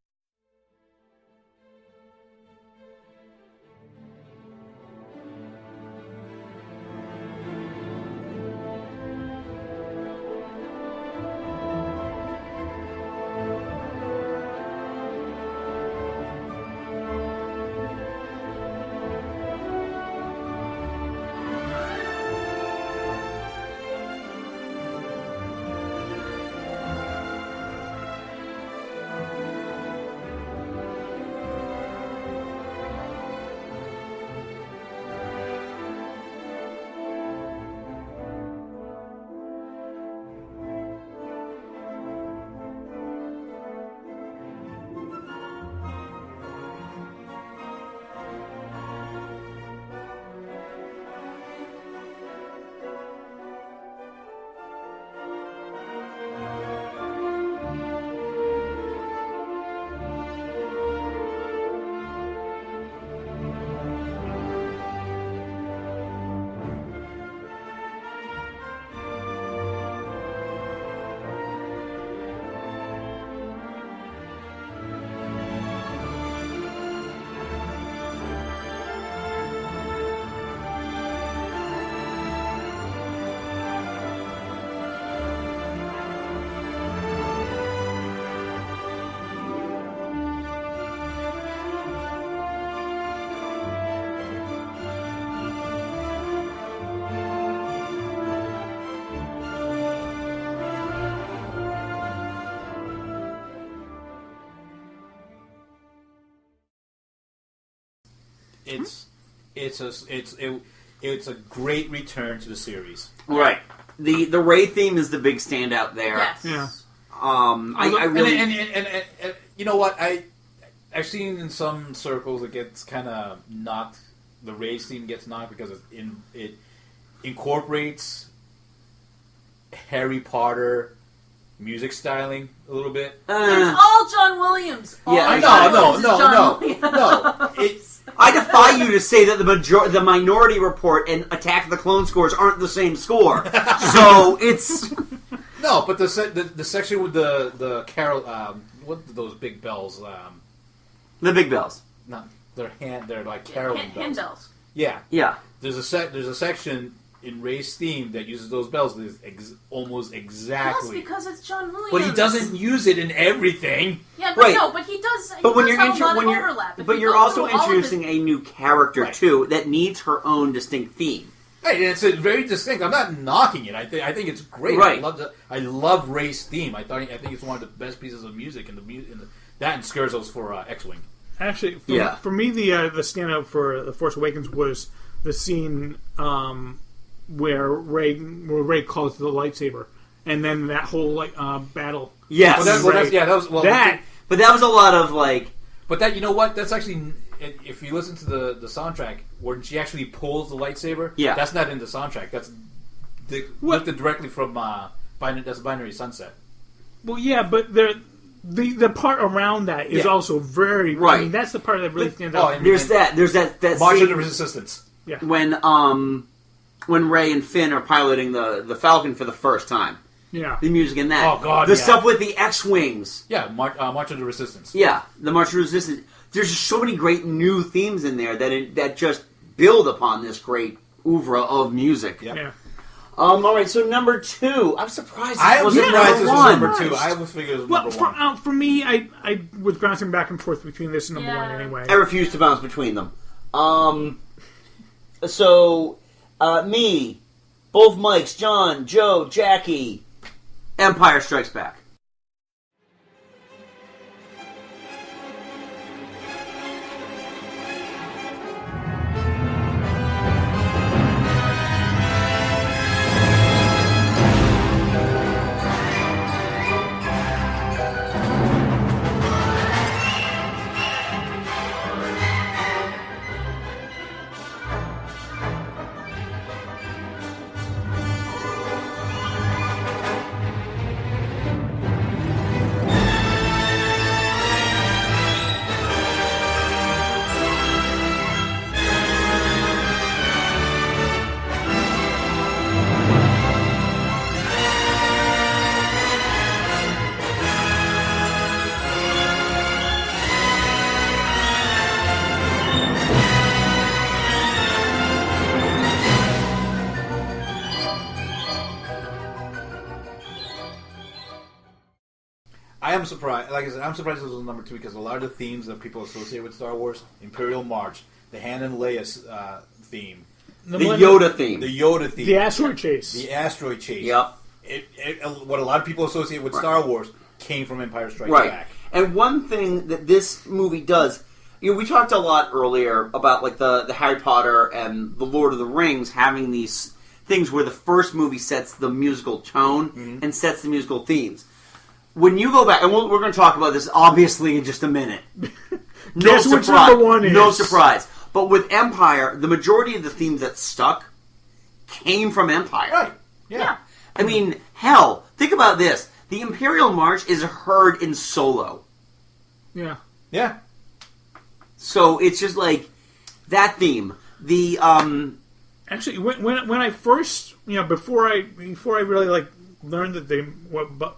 It's a great return to the series. Right. The Rey theme is the big standout there. Yes. Yeah. I really And you know what, I've seen in some circles it gets kind of knocked. The Rey theme gets knocked because it incorporates Harry Potter music styling a little bit. It's all John Williams. All Yeah, I John know, Williams is John Williams. no. I defy you to say that the Minority Report and Attack of the Clone scores aren't the same score. So it's No, but the section with the carol, what are those big bells? the big bells. They're like caroling bells. Handbells. Yeah, Yeah. there's a section in Rey's theme that uses those bells almost exactly. That's because it's John Williams. But he doesn't use it in everything. Yeah, but Right. no, but he does. But when does you're have a lot of you're overlap. If but you you're go also through all of introducing a new character Right. too that needs her own distinct theme. Right, and it's very distinct. I'm not knocking it. I think it's great. Right. I love Rey's theme. I think it's one of the best pieces of music in that and Scherzo's for X-Wing. Actually, Yeah. for me, the standout for The Force Awakens was the scene where Rey calls the lightsaber, and then that whole battle. Yes. But that was a lot of like. But that, you know what? That's actually, if you listen to the soundtrack, when she actually pulls the lightsaber, Yeah. that's not in the soundtrack. That's lifted directly from that's Binary Sunset. Well, yeah, but the part around that is Yeah. also very Right. I mean, that's the part that really stands oh, out. and- There's that March scene of the Resistance. Yeah. when Rey and Finn are piloting the Falcon for the first time. Yeah. The music in that. Oh, God, The yeah. stuff with the X-wings. Yeah, March of the Resistance. Yeah, the March of Resistance. There's just so many great new themes in there that just build upon this great oeuvre of music. Yep. Yeah. All right, so number 2. I'm surprised. I was wasn't surprised this number was one. number 2. I was figuring it was Well, number 1. for me, I was bouncing back and forth between this and number Yeah. one anyway. I refuse to bounce between them. So me, both Mikes, John, Joe, Jackie, Empire Strikes Back. I am surprised. Like I said, I'm surprised this was number 2 because a lot of the themes that people associate with Star Wars, Imperial March, the Han and Leia theme, the Yoda theme, the asteroid chase, Yep. What a lot of people associate with Star Wars came from Empire Strikes Back. And one thing that this movie does, we talked a lot earlier about like the Harry Potter and the Lord of the Rings having these things where the first movie sets the musical tone and sets the musical themes. When you go back, and we're going to talk about this obviously in just a minute. Guess which number one is. No surprise. But with Empire, the majority of the themes that stuck came from Empire. Right. Yeah. I mean, hell, think about this. The Imperial March is heard in Solo. Yeah. Yeah. So it's just like that theme. The Actually, when I first, before I really like learned that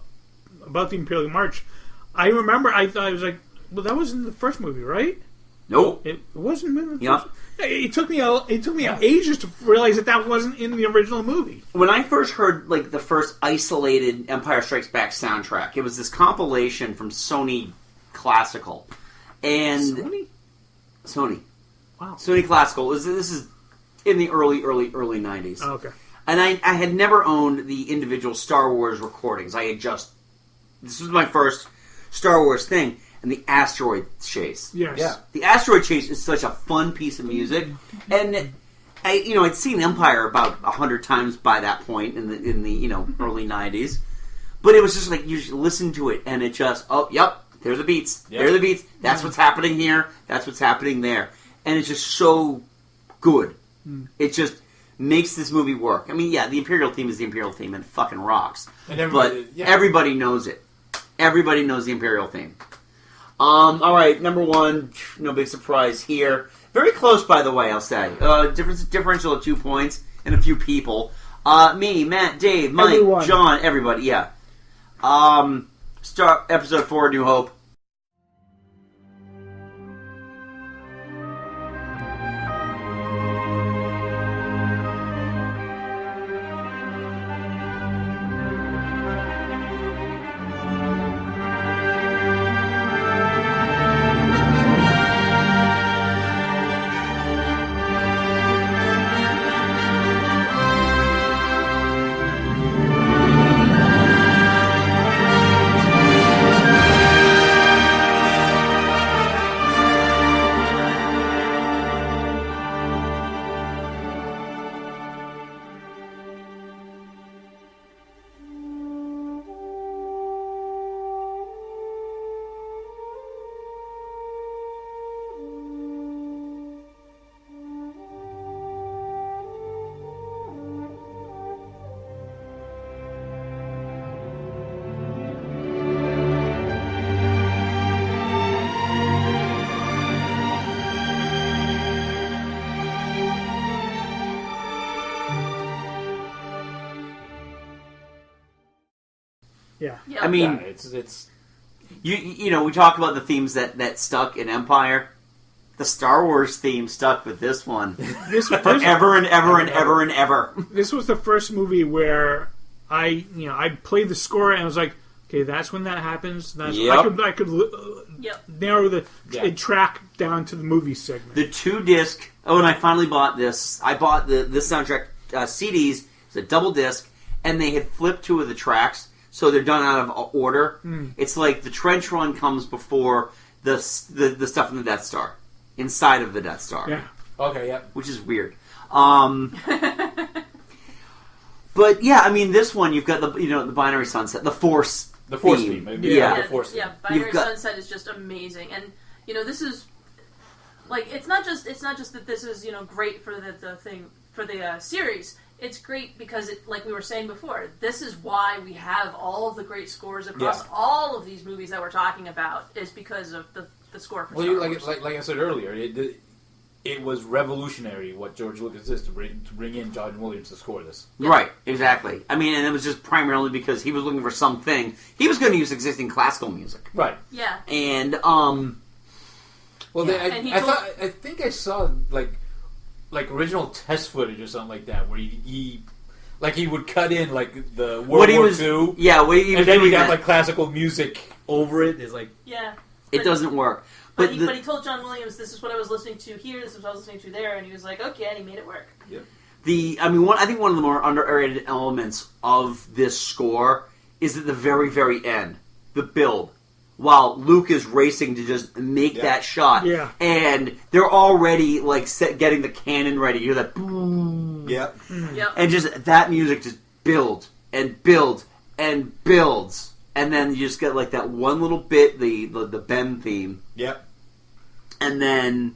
about the Imperial March, I remember I thought I was like, well, that was in the first movie, right? Nope. It wasn't in the Yep. first. It took me ages to realize that wasn't in the original movie. When I first heard like the first isolated Empire Strikes Back soundtrack, it was this compilation from Sony Classical, and Sony. Wow. Sony Classical. This is in the early 90s. Oh, okay. And I had never owned the individual Star Wars recordings. This was my first Star Wars thing. And the asteroid chase. Yes. Yeah. The asteroid chase is such a fun piece of music. And I'd seen Empire about 100 times by that point in the early 90s. But it was just like you just listen to it and it just, there's the beats. Yep. There are the beats. That's what's happening here. That's what's happening there. And it's just so good. It just makes this movie work. I mean, yeah, the Imperial theme is the Imperial theme and it fucking rocks. And everybody knows it. Everybody knows the Imperial theme. All right, number 1, no big surprise here. Very close, by the way, I'll say. Differential of 2 points and a few people. Me, Matt, Dave, Mike, Everyone. John, everybody, yeah. Start episode 4, New Hope. Yeah. I mean, it's we talk about the themes that stuck in Empire. The Star Wars theme stuck with this one forever and ever and ever and ever. This was the first movie where I played the score and I was like, okay, that's when that happens. That's I could narrow the track down to the movie segment. The 2-disc. Oh, and I finally bought this. I bought this soundtrack CDs. It's a double disc, and they had flipped 2 of the tracks, so they're done out of order. It's like the trench run comes before the stuff in the Death Star, inside of the Death Star. Yeah. okay. Yeah. Which is weird. But yeah, I mean, this one you've got the Binary Sunset, the Force. The Force theme. theme. Yeah. The Force theme. Yeah, Binary Sunset is just amazing, and this is like it's not just that this is great for the thing for the series. It's great because like we were saying before, this is why we have all of the great scores across all of these movies that we're talking about is because of the score for Star Wars. Like I said earlier, it was revolutionary what George Lucas did to bring in John Williams to score this. Yeah. Right, exactly. I mean, and it was just primarily because he was looking for something. He was going to use existing classical music. Right. Yeah. And well, Yeah. I think I saw like original test footage or something like that where he would cut in like the World War II. Yeah, and then he'd have like classical music over it is like... Yeah. It doesn't work. But he told John Williams, this is what I was listening to here, this is what I was listening to there, and he was like, okay, and he made it work. Yep. I think one of the more underrated elements of this score is at the very, very end, the build. While Luke is racing to just make that shot, and they're already like getting the cannon ready. You hear that boom, yep, and just that music just builds and builds and builds, and then you just get like that one little bit, the Ben theme, yep, and then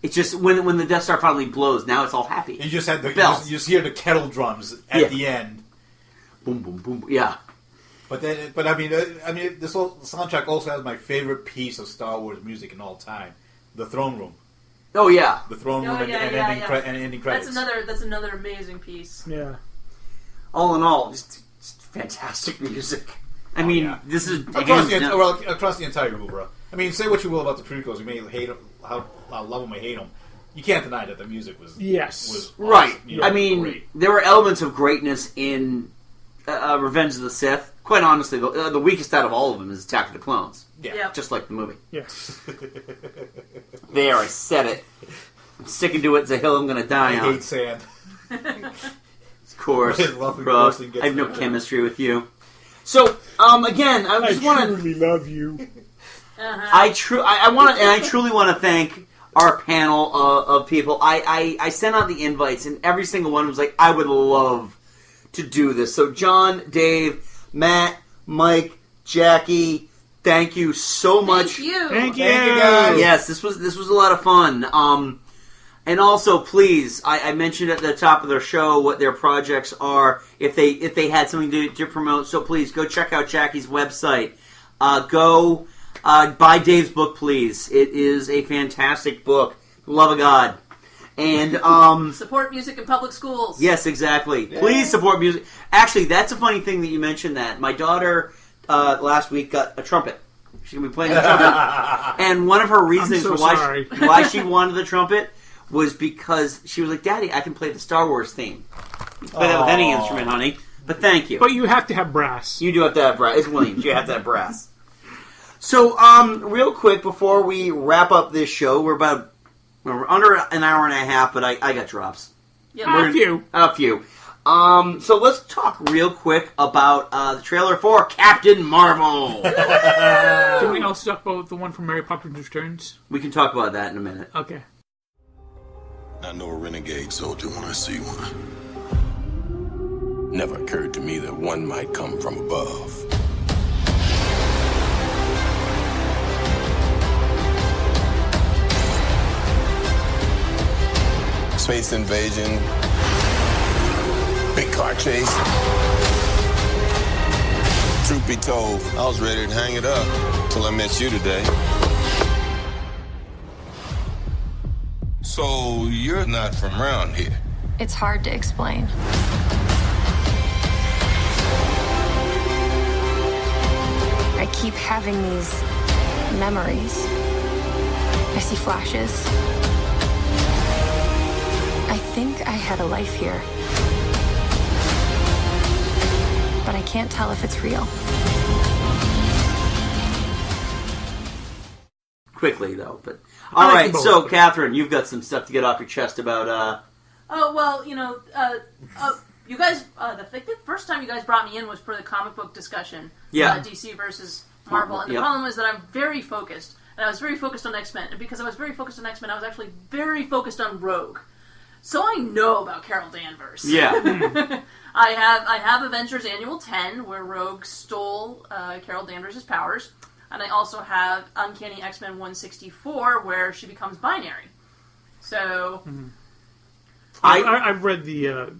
it's just when the Death Star finally blows. Now it's all happy. You just had the bells. you just hear the kettle drums at the end, boom, boom, boom, yeah. But I mean, this whole soundtrack also has my favorite piece of Star Wars music in all time, the Throne Room. Oh yeah, the Throne Room and ending credits. That's another amazing piece. Yeah. All in all, just fantastic music. I mean, this is across the entire oeuvre. I mean, say what you will about the prequels, you may hate them, how love them or hate them. You can't deny that the music was awesome, right. You know, I mean, great. There were elements of greatness in Revenge of the Sith. Quite honestly, the weakest out of all of them is Attack of the Clones. Yeah. Just like the movie. Yes. There, I said it. I'm sticking to it. It's a hill I'm going to die on. I hate sand. Of course. Bro, I have no chemistry with you. So, again, I just want to... truly love you. I truly want to thank our panel of people. I sent out the invites, and every single one was like, I would love to do this. So, John, Dave, Matt, Mike, Jackie, thank you so much. Thank you, guys. Yes, this was a lot of fun. And also, please, I mentioned at the top of their show what their projects are. If they had something to promote, so please go check out Jackie's website. Go buy Dave's book, please. It is a fantastic book. Love of God. And support music in public schools. Yes, exactly. Yeah. Please support music. Actually, that's a funny thing that you mentioned that. My daughter last week got a trumpet. She's going to be playing the trumpet. And one of her reasons for why she wanted the trumpet was because she was like, Daddy, I can play the Star Wars theme. You can play that with any instrument, honey. But thank you. But you have to have brass. You do have to have brass. It's Williams. You have to have brass. So, real quick, before we wrap up this show, we're under an hour and a half, but I got drops. Yeah, A few. So let's talk real quick about the trailer for Captain Marvel. Can we also talk about the one from Mary Poppins Returns? We can talk about that in a minute. Okay. I know a renegade soldier when I see one. Never occurred to me that one might come from above. Space invasion, big car chase. Truth be told, I was ready to hang it up till I met you today. So you're not from around here? It's hard to explain. I keep having these memories. I see flashes. I think I had a life here. But I can't tell if it's real. Quickly, though. But all right, so, Catherine, you've got some stuff to get off your chest about... Oh, well, you guys, the first time you guys brought me in was for the comic book discussion. Yeah. DC versus Marvel. And the problem is that I'm very focused. And I was very focused on X-Men. And because I was very focused on X-Men, I was actually very focused on Rogue. So I know about Carol Danvers. Yeah. I have Avengers Annual 10, where Rogue stole Carol Danvers' powers. And I also have Uncanny X-Men 164, where she becomes binary. So... Mm-hmm. I've read the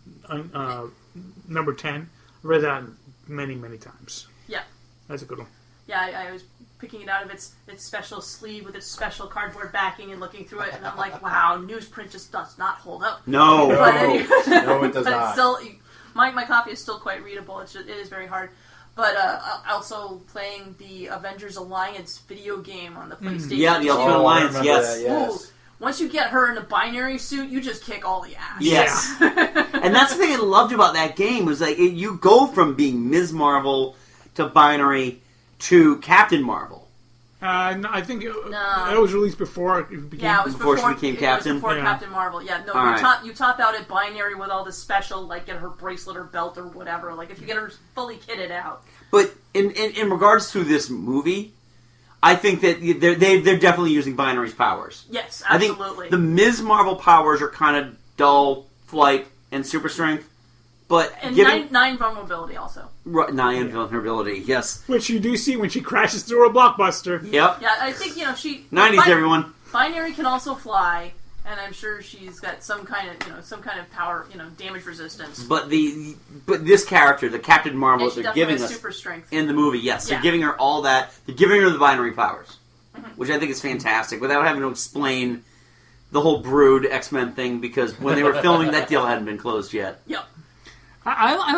number 10. I've read that many, many times. Yeah. That's a good one. Yeah, I was picking it out of its special sleeve with its special cardboard backing and looking through it, and I'm like, wow, newsprint just does not hold up. No. But anyway, no, it does but not. It's still, my copy is still quite readable. It is very hard. But also playing the Avengers Alliance video game on the PlayStation. Yeah, the Ultimate Alliance, yes. That, yes. Ooh, once you get her in a binary suit, you just kick all the ass. Yes. And that's the thing I loved about that game was like you go from being Ms. Marvel to binary to Captain Marvel. No, I think it was released before it became. Yeah, it was before she became Captain. Before Captain Marvel. Yeah, no, you top out at Binary with all the special, like get her bracelet or belt or whatever. Like if you get her fully kitted out. But in regards to this movie, I think that they're definitely using Binary's powers. Yes, absolutely. I think the Ms. Marvel powers are kind of dull, flight, and super strength. But and nine vulnerability also. Right, 9 vulnerability, yes. Which you do see when she crashes through a blockbuster. Yep. Yeah, I think she 90s everyone. Binary can also fly, and I'm sure she's got some kind of power, damage resistance. But this character, the Captain Marvel, they're giving us super strength in the movie. Yes, they're giving her all that. They're giving her the Binary powers, which I think is fantastic. Without having to explain the whole Brood X-Men thing, because when they were filming, that deal hadn't been closed yet. Yep. I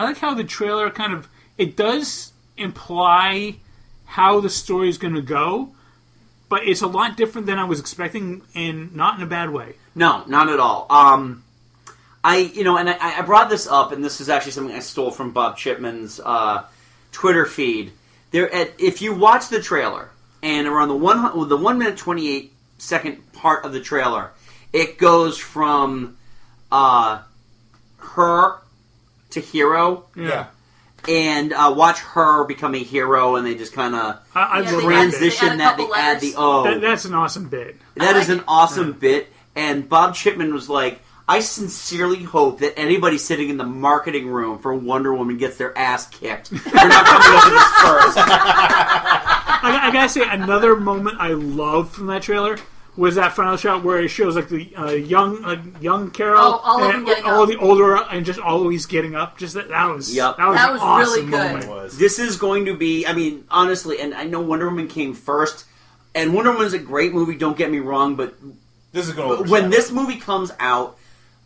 like how the trailer it does imply how the story is going to go, but it's a lot different than I was expecting, and not in a bad way. No, not at all. I brought this up, and this is actually something I stole from Bob Chipman's Twitter feed. If you watch the trailer, and around the 1 minute 28 second part of the trailer, it goes from her to hero. Yeah. And watch her become a hero, and they just kind of transition that. They add the O. That's an awesome bit. That is an awesome bit. And Bob Chipman was like, I sincerely hope that anybody sitting in the marketing room for Wonder Woman gets their ass kicked. They're not coming up with this first. I gotta say, another moment I loved from that trailer was that final shot where it shows like the young Carol, all the older, and just always getting up. Just that was yep. that was an awesome really good. Moment. This is going to be, I mean, honestly, and I know Wonder Woman came first, and Wonder Woman is a great movie. Don't get me wrong, but this is going to when this movie comes out,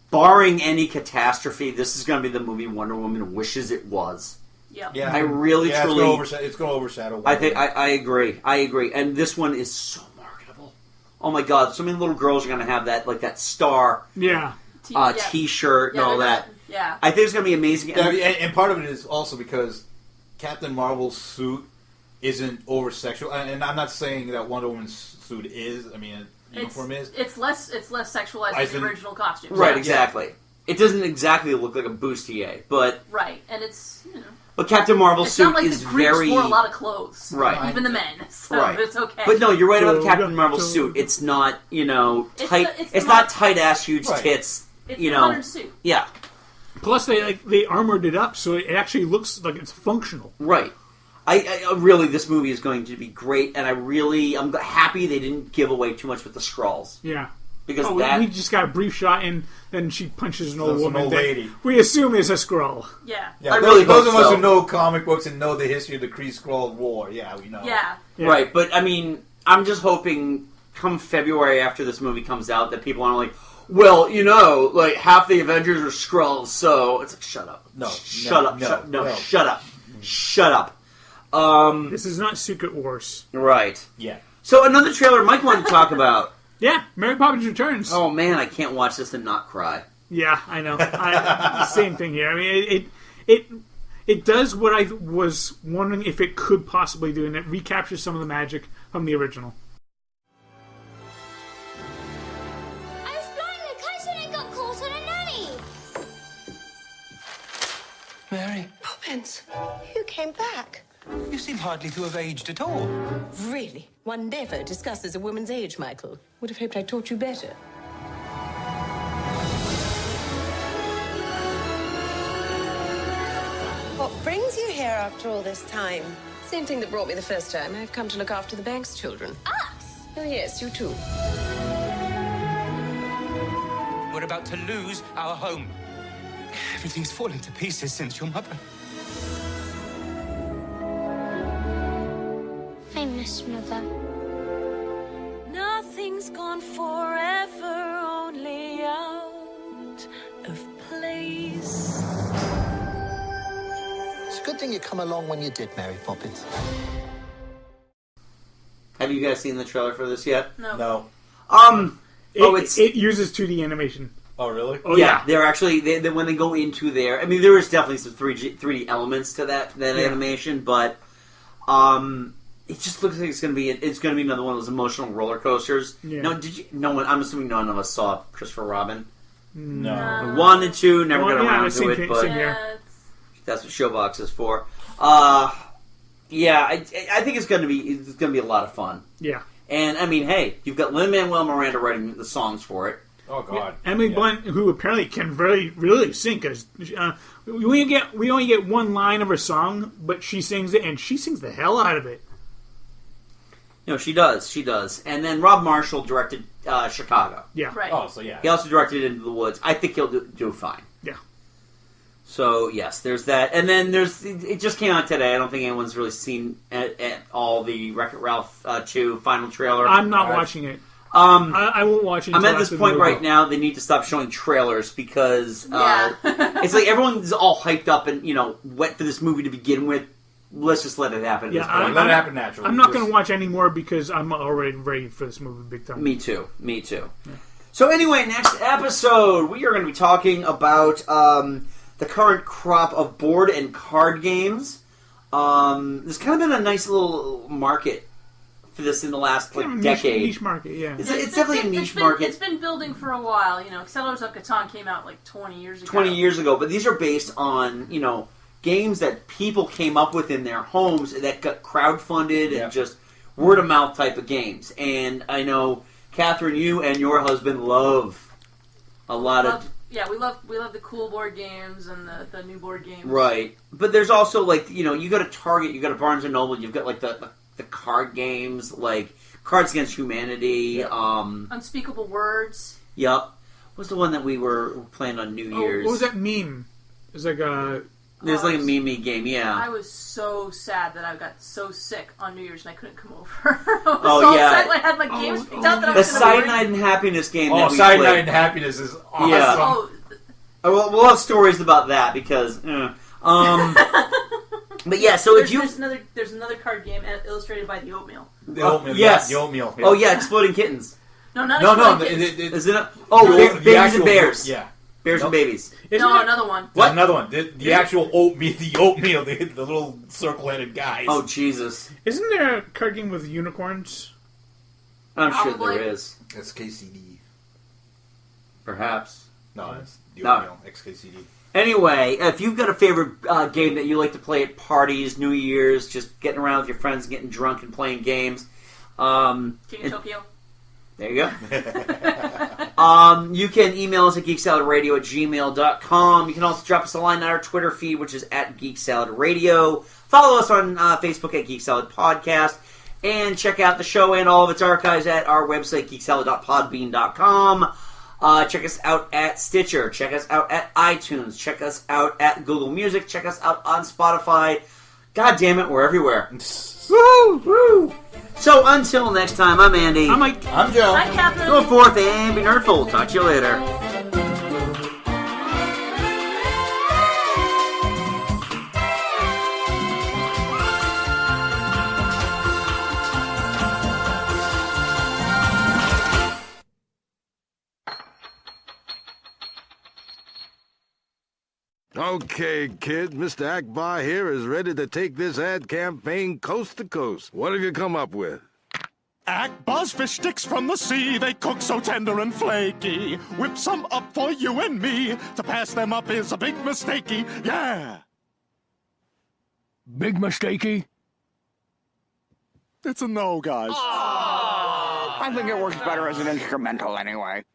barring any catastrophe, this is going to be the movie Wonder Woman wishes it was. Yep. Yeah, I really truly. It's going to overshadow. I think I agree. I agree, and this one is so. Oh my God! So many little girls are going to have that star, T-shirt and all that. Yeah, I think it's going to be amazing. And part of it is also because Captain Marvel's suit isn't over sexual, and I'm not saying that Wonder Woman's suit is. I mean, uniform is. It's less sexualized than the original costume. Right, exactly. It doesn't exactly look like a bustier, but right, and it's But Captain Marvel's suit not like is the Greeks very. wore a lot of clothes, right? Even the men, so right. It's okay. But no, you're right about Captain Marvel's suit. It's not, tight. It's not tight ass, huge tits. It's a modern suit. Yeah. Plus, they armored it up, so it actually looks like it's functional. Right. I really, this movie is going to be great, and I'm happy they didn't give away too much with the Skrulls. Yeah. Because we just got a brief shot, and then she punches an old woman. An old lady. We assume it's a Skrull. Yeah. I really those of us who know comic books and know the history of the Kree-Skrull War, we know. Yeah. Right, but I mean, I'm just hoping come February after this movie comes out that people aren't like, well, half the Avengers are Skrulls, so it's like, shut up. Shut up. Shut up. This is not Secret Wars. Right. Yeah. So another trailer Mike wanted to talk about. Yeah, Mary Poppins Returns. Oh man, I can't watch this and not cry. Yeah, I know. Same thing here. I mean, it does what I was wondering if it could possibly do, and it recaptures some of the magic from the original. I was blowing the kite and I got caught on a nanny. Mary. Poppins, you came back. You seem hardly to have aged at all. Really? One never discusses a woman's age, Michael. Would have hoped I taught you better. What brings you here after all this time? Same thing that brought me the first time. I've come to look after the bank's children. Us? Oh, yes, you too. We're about to lose our home. Everything's fallen to pieces since your mother. I miss Mother. Nothing's gone forever, only out of place. It's a good thing you come along when you did, Mary Poppins. Have you guys seen the trailer for this yet? No. It uses 2D animation. Oh, really? Oh, yeah. They're actually when they go into there. I mean, there is definitely some 3D elements to that animation, but It just looks like it's gonna be another one of those emotional roller coasters. Yeah. No, I'm assuming none of us saw Christopher Robin. No. 1 and 2 never got around to it, but that's what Showbox is for. Yeah, I think it's gonna be a lot of fun. Yeah. And I mean, hey, you've got Lin-Manuel Miranda writing the songs for it. Oh God, Emily Blunt, who apparently can really sing, because we only get one line of her song, but she sings it, and she sings the hell out of it. No, she does. And then Rob Marshall directed Chicago. Yeah. Right. Oh, so yeah. He also directed Into the Woods. I think he'll do fine. Yeah. So, yes, there's that. And then it just came out today. I don't think anyone's really seen at all the Wreck-It Ralph 2 final trailer. I'm not watching it. I won't watch it. I'm at this point right now, they need to stop showing trailers because it's like everyone's all hyped up and, wet for this movie to begin with. Let's just let it happen. Yeah, let it happen naturally. I'm not going to watch any more because I'm already ready for this movie big time. Me too. Yeah. So anyway, next episode, we are going to be talking about the current crop of board and card games. There's kind of been a nice little market for this in the last decade. Niche market, yeah. It's definitely a niche market. It's been building for a while. Settlers of Catan came out 20 years ago. 20 years ago, but these are based on, games that people came up with in their homes that got crowdfunded and just word of mouth type of games. And I know, Catherine, you and your husband love a lot of... Yeah, we love the cool board games and the new board games. Right. But there's also, you go to Target, you go to Barnes & Noble, you've got, the card games, like Cards Against Humanity. Yep. Unspeakable Words. Yep. What's the one that we were playing on New Year's? What was that meme? It's like a... There's a meme game, yeah. I was so sad that I got so sick on New Year's and I couldn't come over. I had my games picked out that I was the Cyanide and Happiness game. Oh, Cyanide and Happiness is awesome. Yeah. We'll have stories about that because. But yeah, so there's another card game illustrated by the Oatmeal. The Oatmeal, yes, the Oatmeal. Yeah. Oh yeah, Exploding Kittens. Not Exploding Kittens. Is it? Babies and Bears. Yeah. Bears and Babies. Another one. What? Another one. The actual Oatmeal, the little circle-headed guys. Oh, Jesus. Isn't there a card game with unicorns? I'm sure there is. It's KCD. Perhaps. No, it's the Oatmeal, XKCD. Anyway, if you've got a favorite game that you like to play at parties, New Year's, just getting around with your friends, getting drunk and playing games. King of Tokyo. There you go. You can email us at geeksaladradio@gmail.com. You can also drop us a line on our Twitter feed, which is at Geek Salad Radio. Follow us on Facebook at Geek Salad Podcast. And check out the show and all of its archives at our website, geeksalad.podbean.com. Check us out at Stitcher. Check us out at iTunes. Check us out at Google Music. Check us out on Spotify. God damn it, we're everywhere. Woo! Woo! So until next time, I'm Andy. I'm Mike. I'm Joe. I'm Catherine. Go forth and be nerdful. Talk to you later. Okay, kid, Mr. Akbar here is ready to take this ad campaign coast to coast. What have you come up with? Akbar's fish sticks from the sea, they cook so tender and flaky. Whip some up for you and me. To pass them up is a big mistakey, yeah. Big mistakey? It's a no, guys. I think it works better as an instrumental anyway.